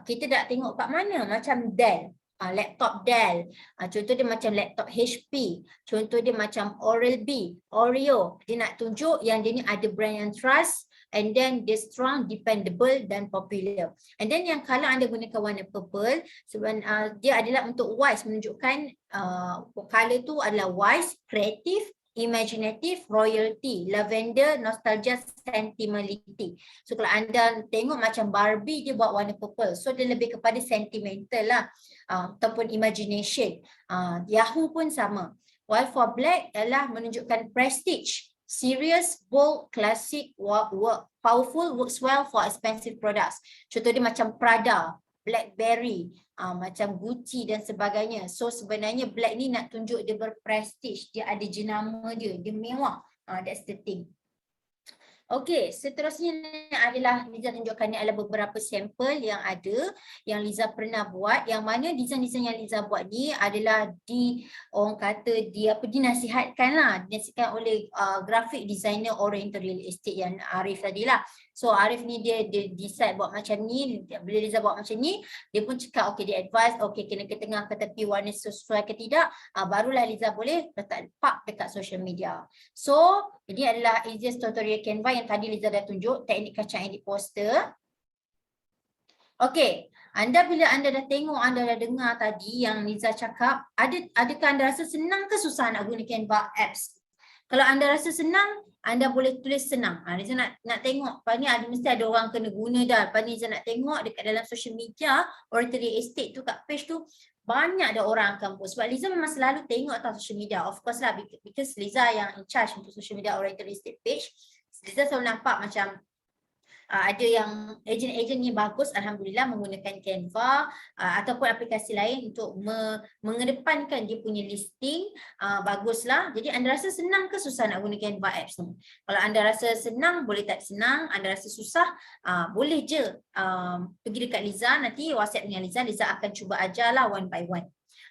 Kita dah tengok kat mana macam Dell, laptop Dell, contoh dia macam laptop HP, contoh dia macam Oral-B, Oreo. Dia nak tunjuk yang dia ni ada brand yang trust, and then dia strong, dependable dan popular. And then yang kalau anda gunakan warna purple, sebenarnya dia adalah untuk wise, menunjukkan color tu adalah wise, creative, imaginative, royalty, lavender, nostalgia, sentimentality. So kalau anda tengok macam Barbie dia buat warna purple, so dia lebih kepada sentimental lah, ataupun imagination. Yahoo pun sama. While for black adalah menunjukkan prestige, serious, bold, classic, powerful, works well for expensive products. Contoh dia macam Prada, BlackBerry, macam Gucci dan sebagainya. So sebenarnya black ni nak tunjuk dia berprestige, dia ada jenama dia mewah. That's the thing. Okey, seterusnya adalah Liza tunjukkan ni adalah beberapa sampel yang ada yang Liza pernah buat, yang mana design-design yang Liza buat ni adalah orang kata dinasihatkan oleh graphic designer Oriental Real Estate yang Arif tadilah. So Arif ni dia decide buat macam ni, bila Liza buat macam ni, dia pun cakap okey, dia advise okey kena ke tengah ke tepi, warna sesuai ke tidak, barulah Liza boleh letak dekat social media. So ini adalah easiest tutorial Canva yang tadi Liza dah tunjuk, teknik kacang edit poster. Okey, bila anda dah tengok, anda dah dengar tadi yang Liza cakap, adakah anda rasa senang ke susah nak guna Canva apps? Kalau anda rasa senang, anda boleh tulis senang. Liza nak tengok, lepas ni mesti ada orang kena guna dah. Lepas ni Liza nak tengok dekat dalam social media, Oriental Real Estate tu kat page tu, banyak ada orang akan post. Sebab Liza memang selalu tengok atas social media. Of course lah, because Liza yang in charge untuk social media Oriental Real Estate page. Liza selalu nampak macam ada yang ejen-ejen ni bagus, Alhamdulillah, menggunakan Canva ataupun aplikasi lain untuk mengedepankan dia punya listing. Baguslah. Jadi anda rasa senang ke susah nak guna Canva apps ni? Kalau anda rasa senang, boleh type senang. Anda rasa susah, boleh je pergi dekat Liza, nanti WhatsApp dengan Liza, Liza akan cuba ajarlah one by one.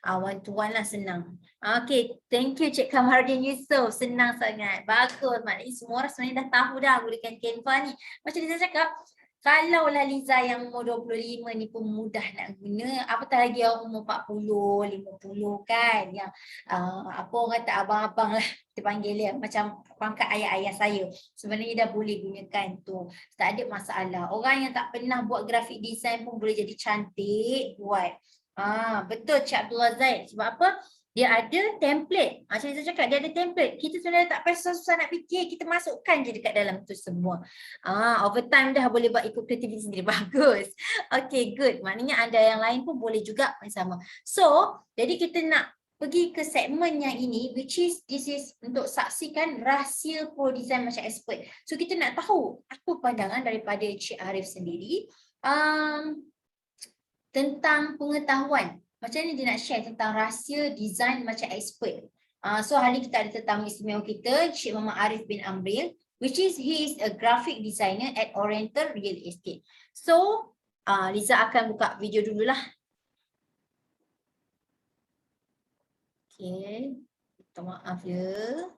One to one lah, senang. Okay, thank you Cik Kamarudin Yusof. Senang sangat. Bagus. Maknanya semua orang sebenarnya dah tahu dah gunakan Canva ni. Macam Liza cakap, Kalaulah Liza yang umur 25 ni pun mudah nak guna, apatah lagi yang umur 40, 50 kan, yang apa orang kata abang-abang lah kita panggil dia, macam pangkat ayah-ayah saya. Sebenarnya dah boleh gunakan tu. Tak ada masalah. Orang yang tak pernah buat grafik design pun boleh jadi cantik buat. Betul Cik Abdullah Zaid. Sebab apa? Dia ada template. Macam saya cakap, dia ada template. Kita sebenarnya tak payah susah-susah nak fikir. Kita masukkan je dekat dalam tu semua. Overtime dah boleh buat ikut kreativiti sendiri. Bagus. Okay, good. Maknanya anda yang lain pun boleh juga sama. So, jadi kita nak pergi ke segmen yang ini, which is, this is untuk saksikan rahsia pro design macam expert. So, kita nak tahu apa pandangan daripada Cik Arif sendiri tentang pengetahuan. Macam ni dia nak share tentang rahsia design macam expert. So hari ni kita ada tetamu istimewa kita, Cik Muhammad Arif bin Amril, which is he is a graphic designer at Oriental Real Estate. So Liza akan buka video dululah. Okay, minta maaf ya.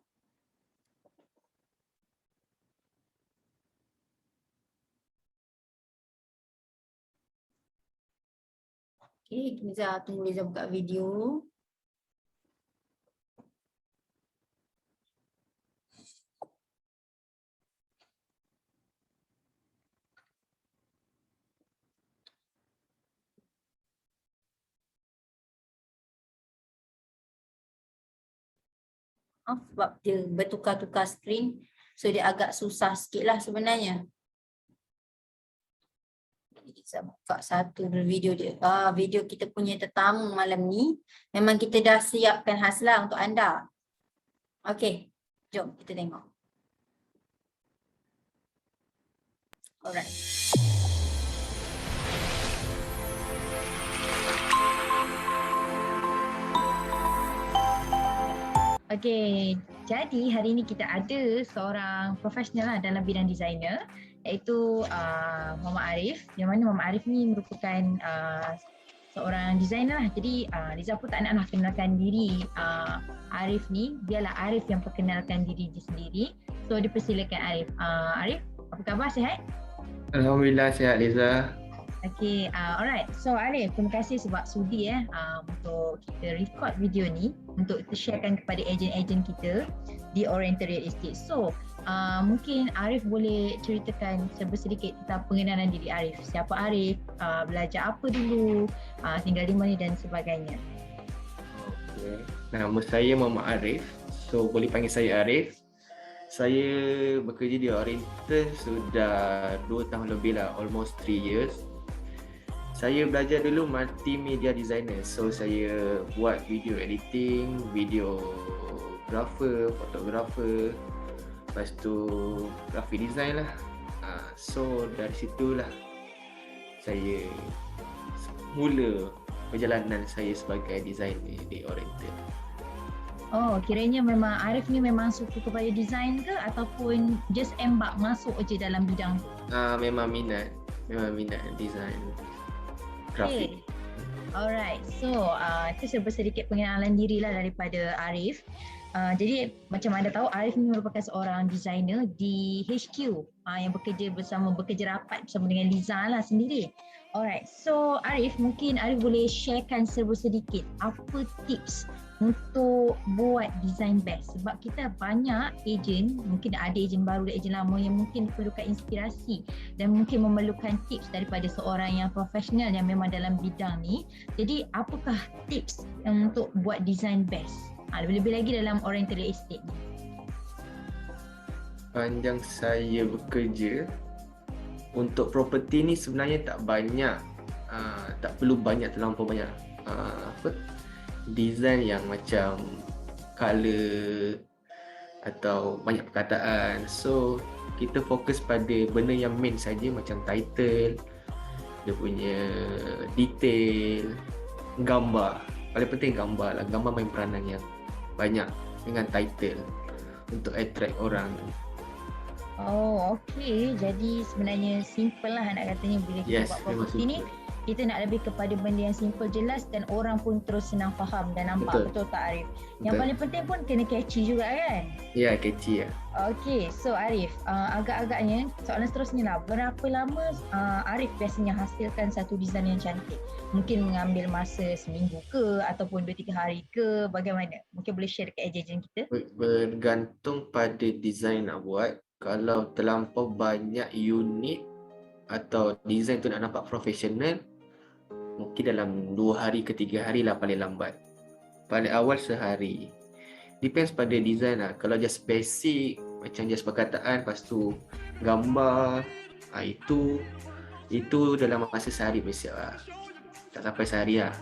Okay, Liza tunggu Liza buka video. Sebab dia bertukar-tukar skrin, so dia agak susah sikit lah sebenarnya. Kita buka satu video dia. Video kita punya tetamu malam ni memang kita dah siapkan khas lah untuk anda. Okey, jom kita tengok. Alright. Okey, jadi hari ini kita ada seorang profesional lah dalam bidang designer, iaitu Muhammad Arif. Yang mana Muhammad Arif ni merupakan seorang designer lah. Jadi Liza pun tak nak kenalkan diri Arif ni. Biarlah Arif yang perkenalkan diri dia sendiri. So dipersilakan Arif. Arif, apa khabar? Sihat? Alhamdulillah sihat Liza. Okay, alright. So Arif, terima kasih sebab sudi untuk kita record video ni untuk kita sharekan kepada ejen-ejen kita di Oriental Real Estate. So, mungkin Arif boleh ceritakan sedikit tentang pengenalan diri Arif. Siapa Arif, belajar apa dulu, tinggal di mana dan sebagainya. Okay. Nama saya Muhammad Arif. So, boleh panggil saya Arif. Saya bekerja di Oriental sudah 2 tahun lebih lah, almost 3 years. Saya belajar dulu multimedia designer. So saya buat video editing, videographer, fotografer, lepas tu graphic design lah. So dari situlah saya mula perjalanan saya sebagai designer di Oriental. Oh, kiranya memang Arif ni memang suka kepada design ke ataupun just embak masuk je dalam bidang tu? Memang minat design. Okay. Alright, so itu sedikit pengenalan diri lah daripada Arif. Jadi macam anda tahu, Arif ni merupakan seorang designer di HQ yang bekerja rapat bersama dengan Liza lah sendiri. Alright, so Arif, mungkin Arif boleh sharekan sedikit apa tips untuk buat design best, sebab kita banyak ejen, mungkin ada ejen baru dan ejen lama yang mungkin perlukan inspirasi dan mungkin memerlukan tips daripada seorang yang profesional yang memang dalam bidang ni. Jadi apakah tips untuk buat design best, lebih-lebih lagi dalam Oriental Real Estate ni? Panjang saya bekerja untuk property ni sebenarnya tak banyak, tak perlu terlampau banyak design yang macam color atau banyak perkataan. So kita fokus pada benda yang main saja, macam title, dia punya detail, gambar. Paling penting gambar lah. Gambar main peranan yang banyak dengan title untuk attract orang. Oh, okey. Jadi sebenarnya simple lah nak katanya bila kita buat property ni. kita nak lebih kepada benda yang simple, jelas dan orang pun terus senang faham dan nampak. Betul tak Arif? Yang paling penting pun kena catchy juga kan? Ya, catchy ya. Okay, so Arif, agak-agaknya soalan seterusnya lah, berapa lama Arif biasanya hasilkan satu design yang cantik? Mungkin mengambil masa seminggu ke ataupun 2-3 hari ke, bagaimana? Mungkin boleh share dekat ejen kita? Bergantung pada design nak buat. Kalau terlampau banyak unit atau design tu nak nampak profesional, mungkin dalam 2 hari ke 3 hari lah paling lambat. Paling awal sehari. Depends pada design lah. Kalau just basic, macam just perkataan, lepas tu gambar, itu dalam masa sehari pun siap lah. Tak sampai sehari lah.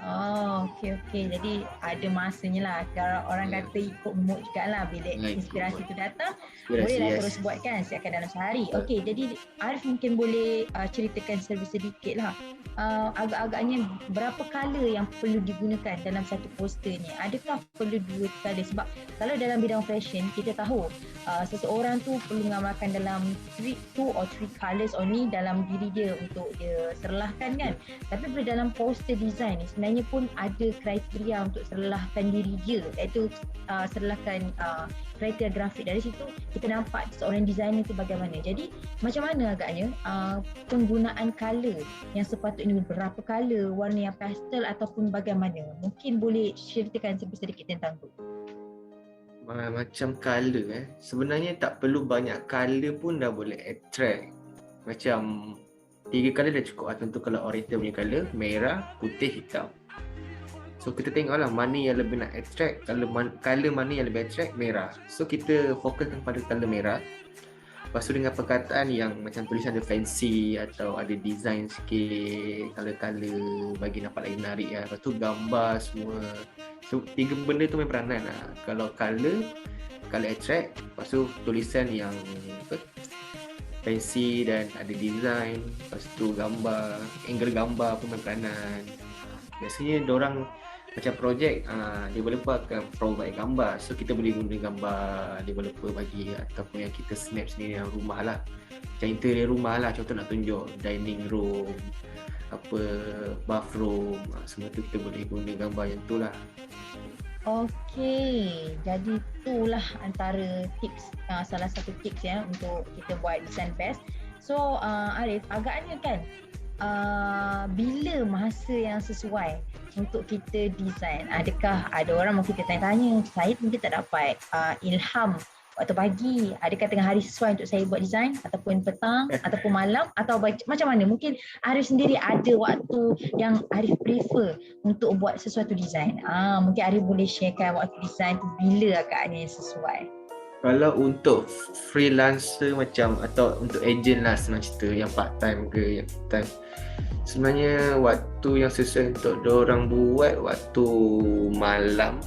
Oh, okey. Jadi ada masanya lah. Kalau orang kata ikut mood juga lah. Bila inspirasi tu datang, bolehlah terus buatkan. Siapkan dalam sehari. Okey, jadi Arif mungkin boleh ceritakan sedikit lah. Agak-agaknya berapa colour yang perlu digunakan dalam satu poster ni? Adakah perlu 2 colour? Sebab kalau dalam bidang fashion, kita tahu seseorang tu perlu mengamalkan dalam 2 or 3 colours only dalam diri dia untuk dia serlahkan kan. Tapi bila dalam poster design ni sebenarnya pun ada kriteria untuk serlahkan diri dia, iaitu serlahkan kriteria grafik. Dari situ kita nampak seorang designer tu bagaimana. Jadi macam mana agaknya penggunaan colour yang sepatutnya berapa colour, warna yang pastel ataupun bagaimana? Mungkin boleh ceritakan sedikit tentang tu. Macam colour sebenarnya tak perlu banyak colour pun dah boleh attract. Macam 3 colour dah cukup lah. Tentu kalau oriental punya colour, merah, putih, hitam. So kita tengoklah mana yang lebih nak attract. Colour mana yang lebih attract, merah. So kita fokuskan pada colour merah. Lepas tu dengan perkataan yang macam tulisan ada fancy atau ada design sikit, colour-colour bagi nampak lagi menarik lah. Lepas tu gambar semua. So 3 benda tu main peranan lah. Kalau colour attract. Lepas tu tulisan yang fancy dan ada design. Lepas tu gambar, angle gambar pun main peranan. Biasanya diorang macam projek, developer akan provide gambar. So kita boleh guna gambar developer bagi, ataupun yang kita snap sendiri dalam rumah lah. Macam interior rumah lah, contoh nak tunjuk dining room, bathroom, semua tu kita boleh guna gambar yang tu lah. Okey, jadi itulah antara tips, salah satu tips ya untuk kita buat design best. So Arif, agaknya kan bila masa yang sesuai untuk kita design? Adakah ada orang mungkin kita tanya-tanya, saya mungkin tak dapat ilham waktu pagi, adakah tengah hari sesuai untuk saya buat design, ataupun petang ataupun malam, atau macam mana? Mungkin Arif sendiri ada waktu yang Arif prefer untuk buat sesuatu design. Mungkin Arif boleh sharekan waktu design tu bila agaknya sesuai. Kalau untuk freelancer macam, atau untuk agent lah senang cerita, yang part time ke yang full time, sebenarnya waktu yang sesuai untuk diorang buat waktu malam.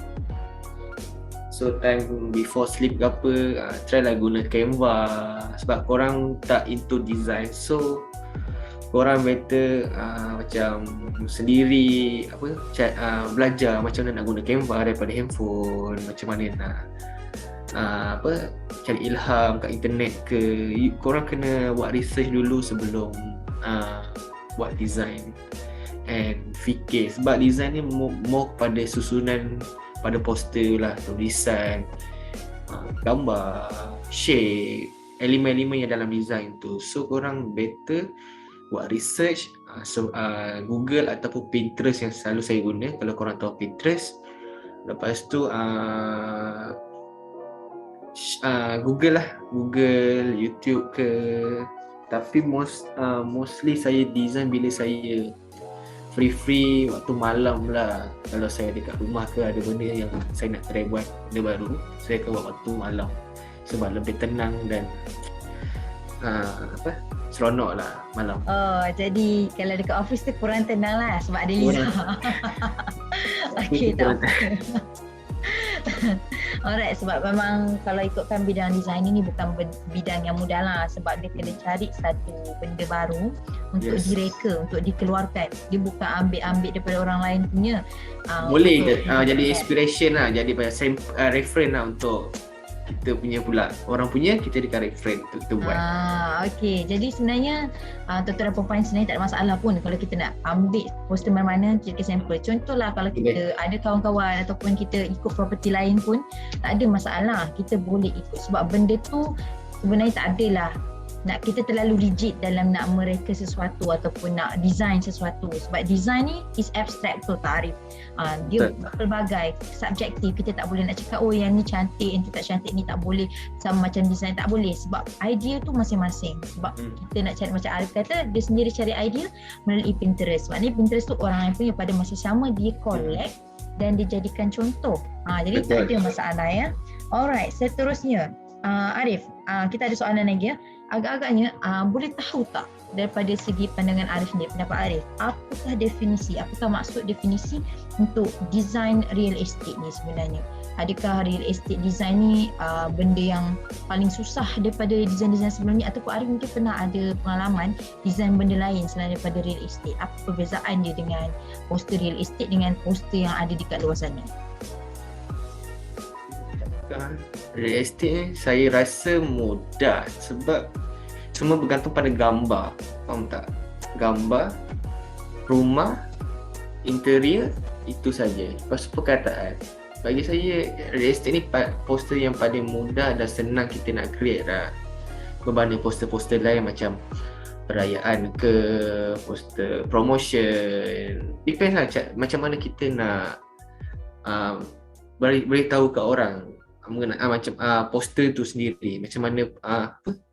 So time before sleep ke apa, try lah guna Canva. Sebab korang tak into design, so korang better macam sendiri belajar macam mana nak guna Canva daripada handphone, macam mana nak cari ilham kat internet ke. Korang kena buat research dulu sebelum buat design, and fikir, sebab design ni more pada susunan pada poster lah, tulisan, gambar, shape, elemen-elemen yang dalam design tu. So korang better buat research, Google ataupun Pinterest yang selalu saya guna, kalau korang tahu Pinterest. Lepas tu Google lah, Google, YouTube ke. Tapi mostly saya design bila saya free waktu malam lah. Kalau saya dekat rumah ke ada benda yang saya nak try buat, benda baru, saya akan buat waktu malam sebab lebih tenang dan seronok lah malam. Oh, jadi kalau dekat office tu kurang tenang lah sebab ada Liza. Okey, tak apa. Alright, sebab memang kalau ikutkan bidang design ni bukan bidang yang mudah lah, sebab dia kena cari satu benda baru untuk direka, untuk dikeluarkan. Dia bukan ambil daripada orang lain punya. Boleh jadi inspiration lah, jadi reference lah untuk kita punya pula. Orang punya, kita dekat frame untuk kita buat. Okey. Jadi sebenarnya tuan-tuan dan puan sebenarnya tak ada masalah pun kalau kita nak ambil poster mana-mana kita sampel. Contohlah kalau kita ada kawan-kawan ataupun kita ikut property lain pun tak ada masalah. Kita boleh ikut sebab benda tu sebenarnya tak adalah nak kita terlalu rigid dalam nak mereka sesuatu ataupun nak design sesuatu, sebab design ni is abstract tu Arif. Dia pelbagai, subjektif. Kita tak boleh nak cakap yang ni cantik, yang tu tak cantik, ni tak boleh sama macam design, tak boleh sebab idea tu masing-masing. Sebab kita nak cari, macam Arif kata, dia sendiri cari idea melalui Pinterest. Maknanya Pinterest tu orang yang punya pada masa sama dia collect dan dijadikan contoh. Jadi tak ada masalah ya. Alright, seterusnya Arif, kita ada soalan lagi ya. Agak-agaknya boleh tahu tak daripada segi pandangan Arif sendiri, pendapat Arif, apakah maksud definisi untuk design real estate ni sebenarnya? Adakah real estate design ni benda yang paling susah daripada design-design sebelum ni, ataupun Arif mungkin pernah ada pengalaman design benda lain selain daripada real estate? Apa perbezaan dia dengan poster real estate dengan poster yang ada dekat luar sana? Real estate ni saya rasa mudah sebab semua bergantung pada gambar. Faham tak? Gambar, rumah, interior, itu saja. Lepas perkataan. Bagi saya real estate ni poster yang paling mudah dan senang kita nak create lah. Berbanding poster-poster lain macam perayaan ke, poster promotion. Depends lah macam mana kita nak beritahu ke orang mengenai macam poster tu sendiri, macam mana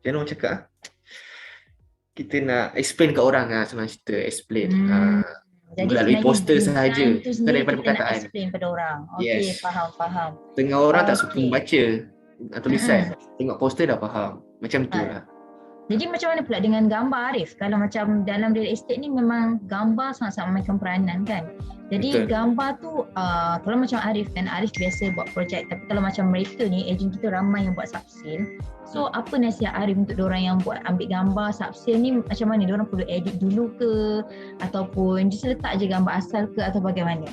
jangan orang cakap kita nak explain ke orang senang cerita explain melalui poster sahaja, bukan daripada perkataan. Explain pada orang. Okey, faham. Tengah orang tak suka membaca tulisan, tengok poster dah faham. Macam tu lah. Jadi macam mana pula dengan gambar Arif? Kalau macam dalam real estate ni memang gambar sangat-sangat memainkan peranan kan. Jadi betul. Gambar tu kalau macam Arif kan, Arif biasa buat projek, tapi kalau macam mereka ni, ejen kita ramai yang buat subsale. So apa nasihat Arif untuk diorang yang buat ambil gambar subsale ni, macam mana? Diorang perlu edit dulu ke, ataupun just letak je gambar asal ke, atau bagaimana?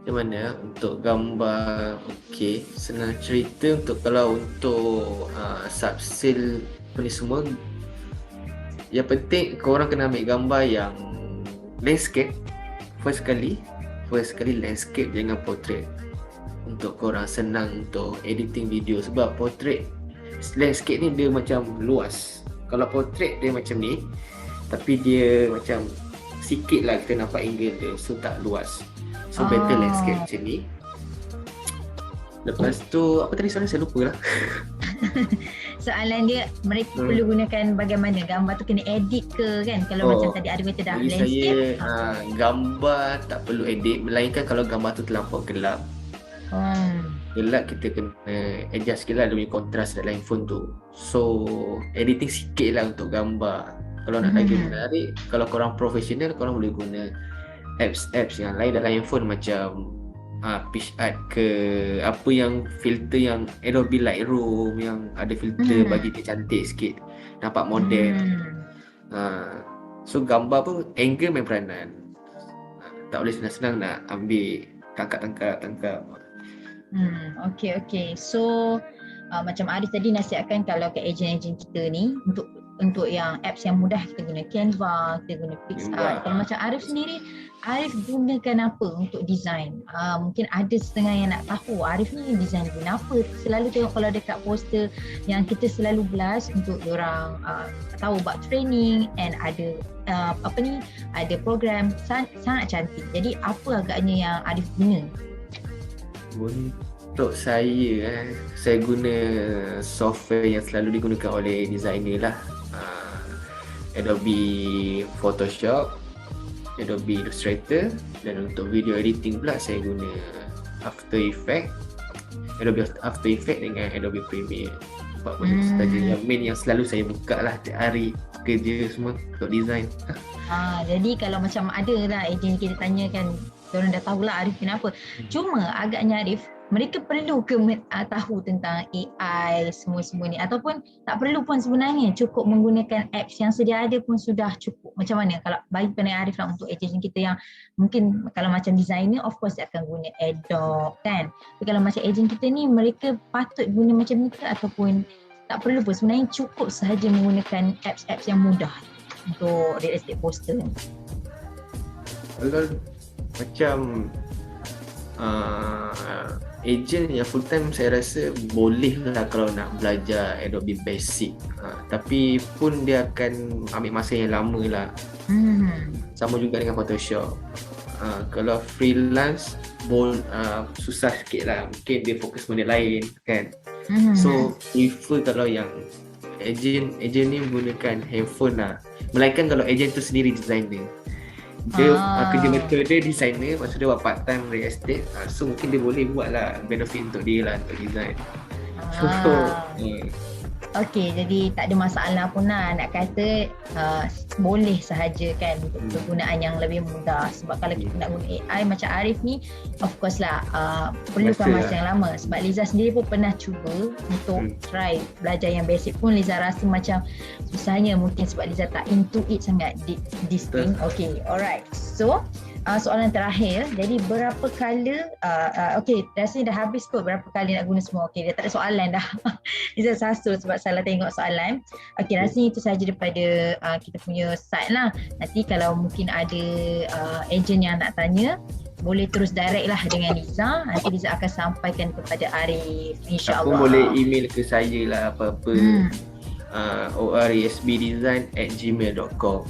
Macam mana untuk gambar? Okey, senang cerita kalau untuk subsale ni semua, yang penting korang kena ambil gambar yang landscape first kali landscape, jangan portrait, untuk korang senang untuk editing video. Sebab portrait, landscape ni dia macam luas. Kalau portrait dia macam ni, tapi dia macam sikit lah kita nampak angle dia, so tak luas. So better landscape macam ni. Lepas tu apa tadi soalan, saya lupa lah. Soalan dia, mereka perlu gunakan bagaimana? Gambar tu kena edit ke kan? Kalau macam tadi ada kata dah landscape, gambar tak perlu edit, melainkan kalau gambar tu terlampau gelap. Gelap kita kena adjust sikit lah dia punya kontras dalam handphone tu. So editing sikit lah untuk gambar. Kalau nak lagi menarik, kalau korang profesional, korang boleh guna apps yang lain dalam handphone macam PixArt ke, apa yang filter yang Adobe Lightroom yang ada filter bagi dia cantik sikit, nampak moden. So gambar pun angle main peranan. Tak boleh senang-senang nak ambil tangkap. Okay. So macam Arif tadi nasihatkan kalau ke ejen-ejen kita ni untuk yang apps yang mudah, kita guna Canva, kita guna PixArt. Kalau macam Arif sendiri, Arif gunakan apa untuk design? Mungkin ada setengah yang nak tahu Arif ni design guna apa. Selalu tengok kalau dekat poster yang kita selalu blast untuk diorang tahu buat training and ada ada program sangat cantik. Jadi apa agaknya yang Arif guna? Untuk saya guna software yang selalu digunakan oleh designer lah. Adobe Photoshop, Adobe Illustrator, dan untuk video editing pula saya guna After Effects, Adobe After Effects dengan Adobe Premiere. Empat benda saja yang main yang selalu saya buka lah setiap hari kerja semua untuk design. Jadi kalau macam ada lah ejen kita tanya kan, diorang dah tahulah Arif kenapa. Cuma agaknya Arif, mereka perlu ke tahu tentang AI semua-semua ni, ataupun tak perlu pun sebenarnya, cukup menggunakan apps yang sedia ada pun sudah cukup? Macam mana kalau bagi pandangan Arif lah untuk agent kita yang mungkin kalau macam designer of course dia akan guna Adobe kan, tapi kalau macam agent kita ni mereka patut guna macam ni ke, ataupun tak perlu pun sebenarnya, cukup sahaja menggunakan apps-apps yang mudah untuk real estate poster ni? Kalau macam agent yang full time saya rasa boleh lah kalau nak belajar Adobe Basic, tapi pun dia akan ambil masa yang lama lah. Sama juga dengan Photoshop. Kalau freelance susah sikit lah, mungkin dia fokus benda lain kan. So prefer kalau yang agent ni menggunakan handphone lah, melainkan kalau agent tu sendiri designer, dia kerja betul dia designer, maksud dia buat part time real estate, so mungkin dia boleh buat lah benefit untuk dia lah untuk design. Okey, jadi tak ada masalah pun lah nak kata, boleh sahaja kan untuk penggunaan yang lebih mudah. Sebab kalau kita nak guna AI macam Arif ni, of course lah perlukan masa yang lama. Sebab Liza sendiri pun pernah cuba untuk try belajar yang basic pun Liza rasa macam susahnya, mungkin sebab Liza tak into it sangat this thing. Okay, alright. So soalan terakhir, jadi berapa kala, okay rasanya dah habis kot, berapa kali nak guna semua. Okay, dah tak ada soalan dah. Liza sasul sebab salah tengok soalan. Okay, rasanya itu sahaja daripada kita punya side lah. Nanti kalau mungkin ada agent yang nak tanya, boleh terus direct lah dengan Liza. Nanti Liza akan sampaikan kepada Arif, insyaAllah. Apa boleh email ke saya lah apa-apa. oresbdesign@gmail.com.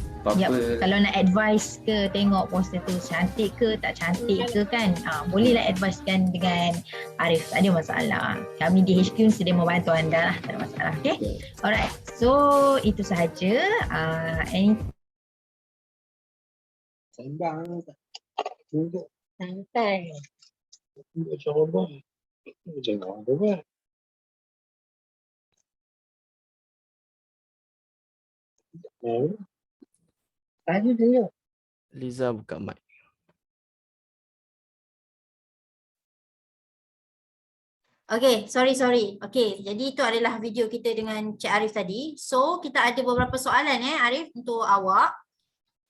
Kalau nak advice ke, tengok poster tu cantik ke tak cantik ke kan, bolehlah advisekan dengan Arif, tak ada masalah. Kami di HQ sedia membantu anda lah, tak ada masalah. Okay, alright, so itu sahaja. Sembang tunjuk Santai. macam robot. Macam orang robot. Tadi dia. Liza buka mic. Okay, sorry. Okay, jadi itu adalah video kita dengan Cik Arif tadi. So, kita ada beberapa soalan Arif untuk awak.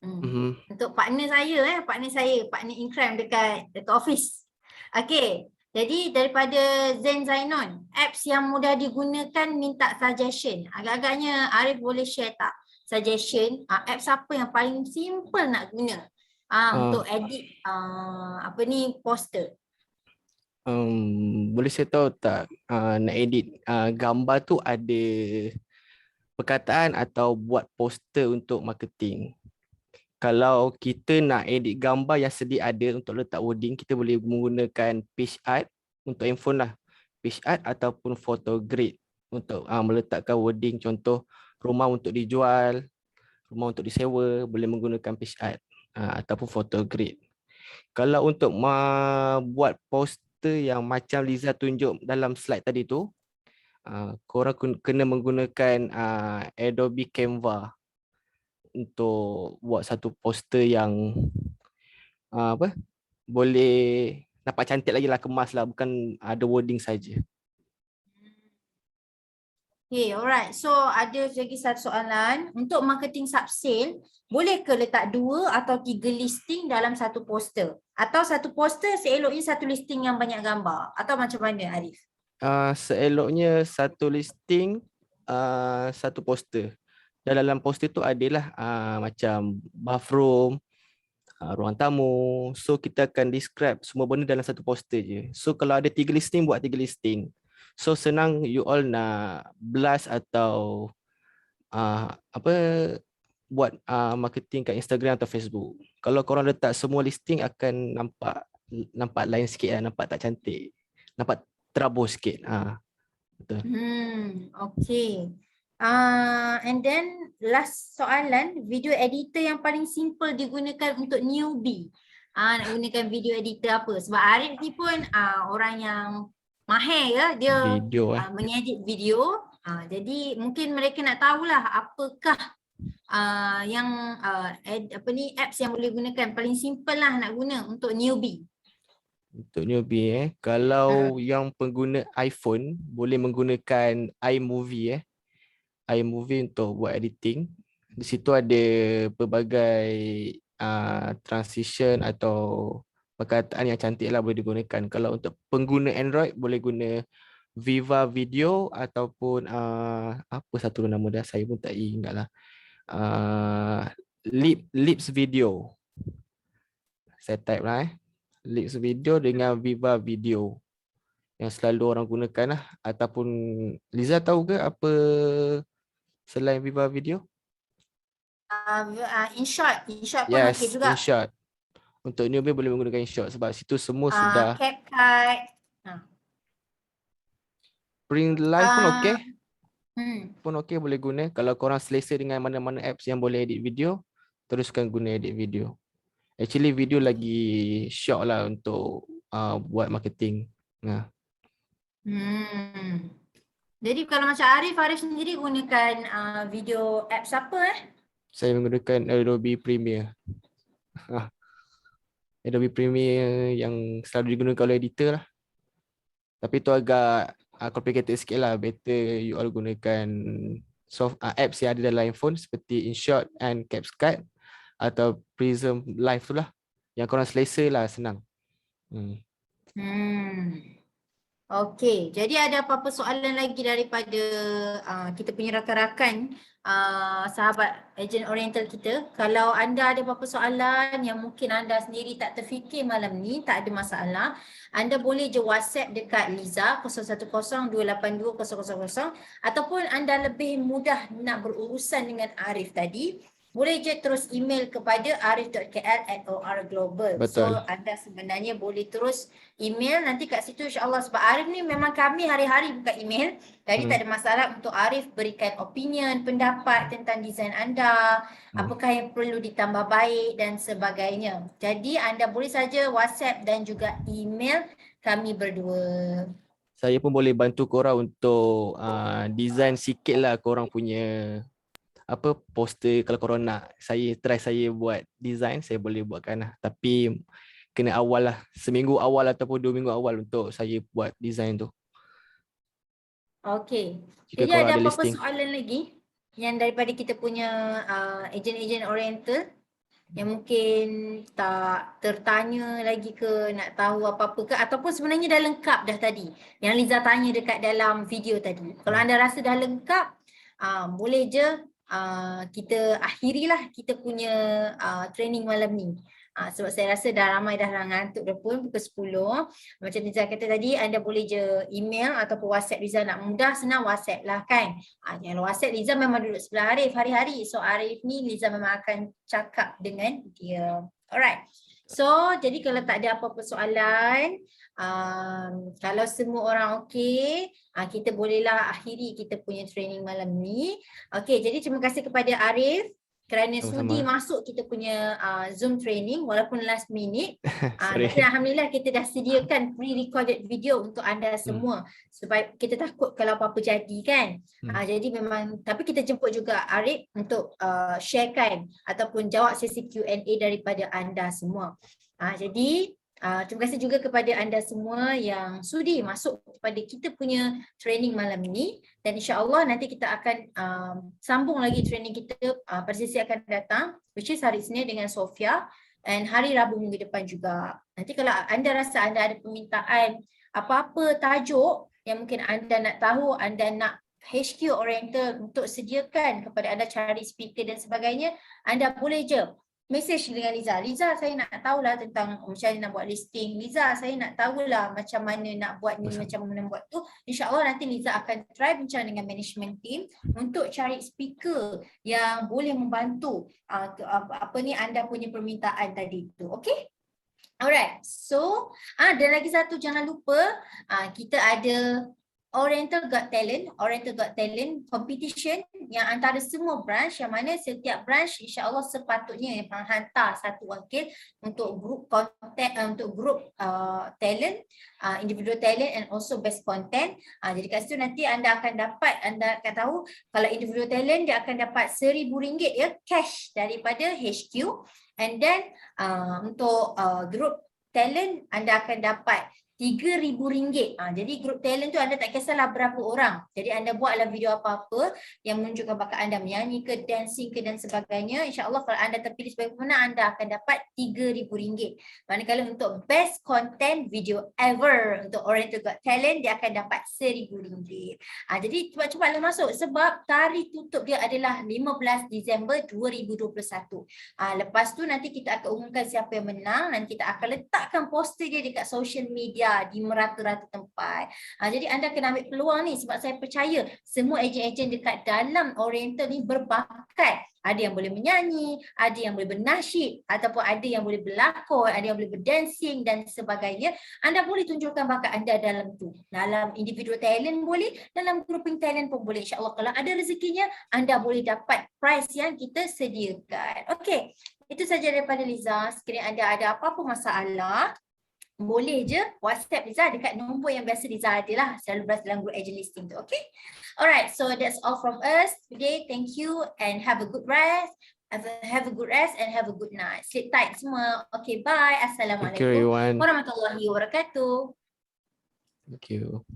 Untuk partner in crime dekat office. Okay, jadi daripada Zen Zainon, apps yang mudah digunakan minta suggestion. Agak-agaknya Arif boleh share tak suggestion apps apa yang paling simple nak guna untuk edit poster? Boleh saya tahu tak, nak edit gambar tu ada perkataan atau buat poster untuk marketing? Kalau kita nak edit gambar yang sedia ada untuk letak wording, kita boleh menggunakan PixArt untuk handphone lah. PixArt ataupun Photogrid untuk meletakkan wording, contoh rumah untuk dijual, rumah untuk disewa, boleh menggunakan PixArt ataupun Photogrid. Kalau untuk buat poster yang macam Liza tunjuk dalam slide tadi tu, korang kena menggunakan Adobe Canva untuk buat satu poster yang boleh nampak cantik lagi lah, kemas lah, bukan ada wording saja. Okay, alright. So ada lagi satu soalan. Untuk marketing sub-sale, boleh ke letak 2 atau 3 listing dalam satu poster? Atau satu poster seeloknya satu listing yang banyak gambar? Atau macam mana Arif? Seeloknya satu listing, satu poster. Dan dalam poster tu adalah macam bathroom, ruang tamu. So kita akan describe semua benda dalam satu poster je. So kalau ada 3 listing, buat 3 listing. So senang you all nak blast atau buat marketing kat Instagram atau Facebook. Kalau korang letak semua listing akan nampak lain sikit lah, nampak tak cantik. Nampak terabur sikit. Betul. Okay. And then last soalan, video editor yang paling simple digunakan untuk newbie. Nak gunakan video editor apa? Sebab Arif ni pun orang yang mahir ya, dia mengedit video. Jadi mungkin mereka nak tahulah apakah apps yang boleh gunakan paling simple lah nak guna untuk newbie. Untuk newbie kalau yang pengguna iPhone boleh menggunakan iMovie iMovie untuk buat editing. Di situ ada pelbagai transition atau perkataan yang cantik lah boleh digunakan. Kalau untuk pengguna Android boleh guna Viva Video ataupun apa satu nama dah saya pun tak ingat lah. Lips Video. Saya type lah Lips Video dengan Viva Video yang selalu orang gunakan lah. Ataupun Liza tahu ke apa selain Viva Video? InShot pun okey Yes, juga. InShot. Untuk newbie boleh menggunakan InShot sebab situ semua sudah CapCut. print live pun okey. Hmm. Pun okey boleh guna. Kalau korang selesa dengan mana-mana apps yang boleh edit video, teruskan guna edit video. Actually video lagi syok lah untuk buat marketing. Jadi kalau macam Arif sendiri gunakan video apps apa Saya menggunakan Adobe Premiere. Adobe Premiere yang selalu digunakan oleh editor lah. Tapi tu agak complicated sikit lah. Better you all gunakan apps yang ada dalam iPhone seperti InShot and CapCut atau Prism Live tu lah. Yang korang selesa lah, senang. Okey, jadi ada apa-apa soalan lagi daripada kita punya rakan-rakan sahabat ejen oriental kita? Kalau anda ada apa-apa soalan yang mungkin anda sendiri tak terfikir malam ni, tak ada masalah. Anda boleh je WhatsApp dekat Liza 0102820000 ataupun anda lebih mudah nak berurusan dengan Arif tadi, boleh je terus email kepada arif.kl@orglobal. Betul. So anda sebenarnya boleh terus email nanti kat situ insya-Allah, sebab Arif ni memang kami hari-hari buka email. Jadi tak ada masalah untuk Arif berikan opinion, pendapat tentang desain anda, apakah yang perlu ditambah baik dan sebagainya. Jadi anda boleh saja WhatsApp dan juga email kami berdua. Saya pun boleh bantu korang untuk design sikit lah korang punya poster. Kalau korang nak saya buat design, saya boleh buatkan lah. Tapi kena awal lah, seminggu awal ataupun 2 minggu awal untuk saya buat design tu. Okey. Jika Jadi korang ada ada apa-apa listing soalan lagi yang daripada kita punya ejen-ejen oriental yang mungkin tak tertanya lagi ke, nak tahu apa-apa ke, ataupun sebenarnya dah lengkap dah tadi yang Liza tanya dekat dalam video tadi. Kalau anda rasa dah lengkap, boleh je kita akhirilah kita punya training malam ni. Sebab saya rasa dah ramai dah ngantuk dah pun pukul 10. Macam Liza kata tadi, anda boleh je email ataupun WhatsApp Liza. Nak mudah senang WhatsApp lah kan. Yang WhatsApp Liza memang duduk sebelah Arif hari-hari. So Arif ni Liza memang akan cakap dengan dia. Alright. So jadi kalau tak ada apa-apa soalan, kalau semua orang okey, kita bolehlah akhiri kita punya training malam ni. Okey, jadi terima kasih kepada Arif kerana sudi masuk kita punya Zoom training walaupun last minute. Tapi alhamdulillah kita dah sediakan pre-recorded video untuk anda semua supaya kita takut kalau apa-apa jadi kan. Jadi memang, tapi kita jemput juga Arif untuk sharekan ataupun jawab sesi Q&A daripada anda semua. Jadi terima kasih juga kepada anda semua yang sudi masuk kepada kita punya training malam ini, dan insya-Allah nanti kita akan sambung lagi training kita pada sesi akan datang, which is hari Isnin dengan Sofia, dan hari Rabu minggu depan juga. Nanti kalau anda rasa anda ada permintaan apa-apa tajuk yang mungkin anda nak tahu, anda nak HQ Oriental untuk sediakan kepada anda cari speaker dan sebagainya, anda boleh je message dengan Liza. Liza, saya nak tahulah tentang macam mana nak buat listing. Liza, saya nak tahulah macam mana nak buat ni, macam mana buat tu. InsyaAllah nanti Liza akan try bincang dengan management team untuk cari speaker yang boleh membantu anda punya permintaan tadi tu. Okay? Alright. So, dan lagi satu, jangan lupa kita ada Oriental Got Talent competition yang antara semua branch, yang mana setiap branch insya-Allah sepatutnya menghantar satu wakil untuk group content, untuk group talent, individual talent and also best content. Jadi kat situ nanti anda akan tahu kalau individual talent dia akan dapat RM1,000 ya cash daripada HQ, and then untuk group talent, anda akan dapat RM3,000. Jadi grup talent tu anda tak kisahlah berapa orang. Jadi anda buatlah video apa-apa yang menunjukkan bakat anda, menyanyi ke, dancing ke dan sebagainya. InsyaAllah kalau anda terpilih sebagai pemenang, anda akan dapat RM3,000. Manakala untuk best content video ever untuk Oriental Got Talent, dia akan dapat RM1,000. Jadi cepat-cepatlah masuk sebab tarikh tutup dia adalah 15 Disember 2021. Lepas tu nanti kita akan umumkan siapa yang menang dan kita akan letakkan poster dia dekat social media di merata-rata tempat. Jadi anda kena ambil peluang ni sebab saya percaya semua ejen-ejen dekat dalam Oriental ni berbakat. Ada yang boleh menyanyi, ada yang boleh bernasyid, ataupun ada yang boleh berlakon, ada yang boleh berdancing dan sebagainya. Anda boleh tunjukkan bakat anda dalam tu. Dalam individual talent boleh, dalam grouping talent pun boleh. InsyaAllah kalau ada rezekinya, anda boleh dapat prize yang kita sediakan. Okey, itu saja daripada Liza. Sekiranya anda ada apa-apa masalah, boleh je WhatsApp Liza dekat nombor yang biasa Liza ada lah, selalu beras dalam group agent listing tu. Okay, alright, so that's all from us today. Thank you and have a good rest. Have a good rest and have a good night. Sleep tight semua. Okay, bye. Assalamualaikum everyone. warahmatullahi wabarakatuh. Thank you.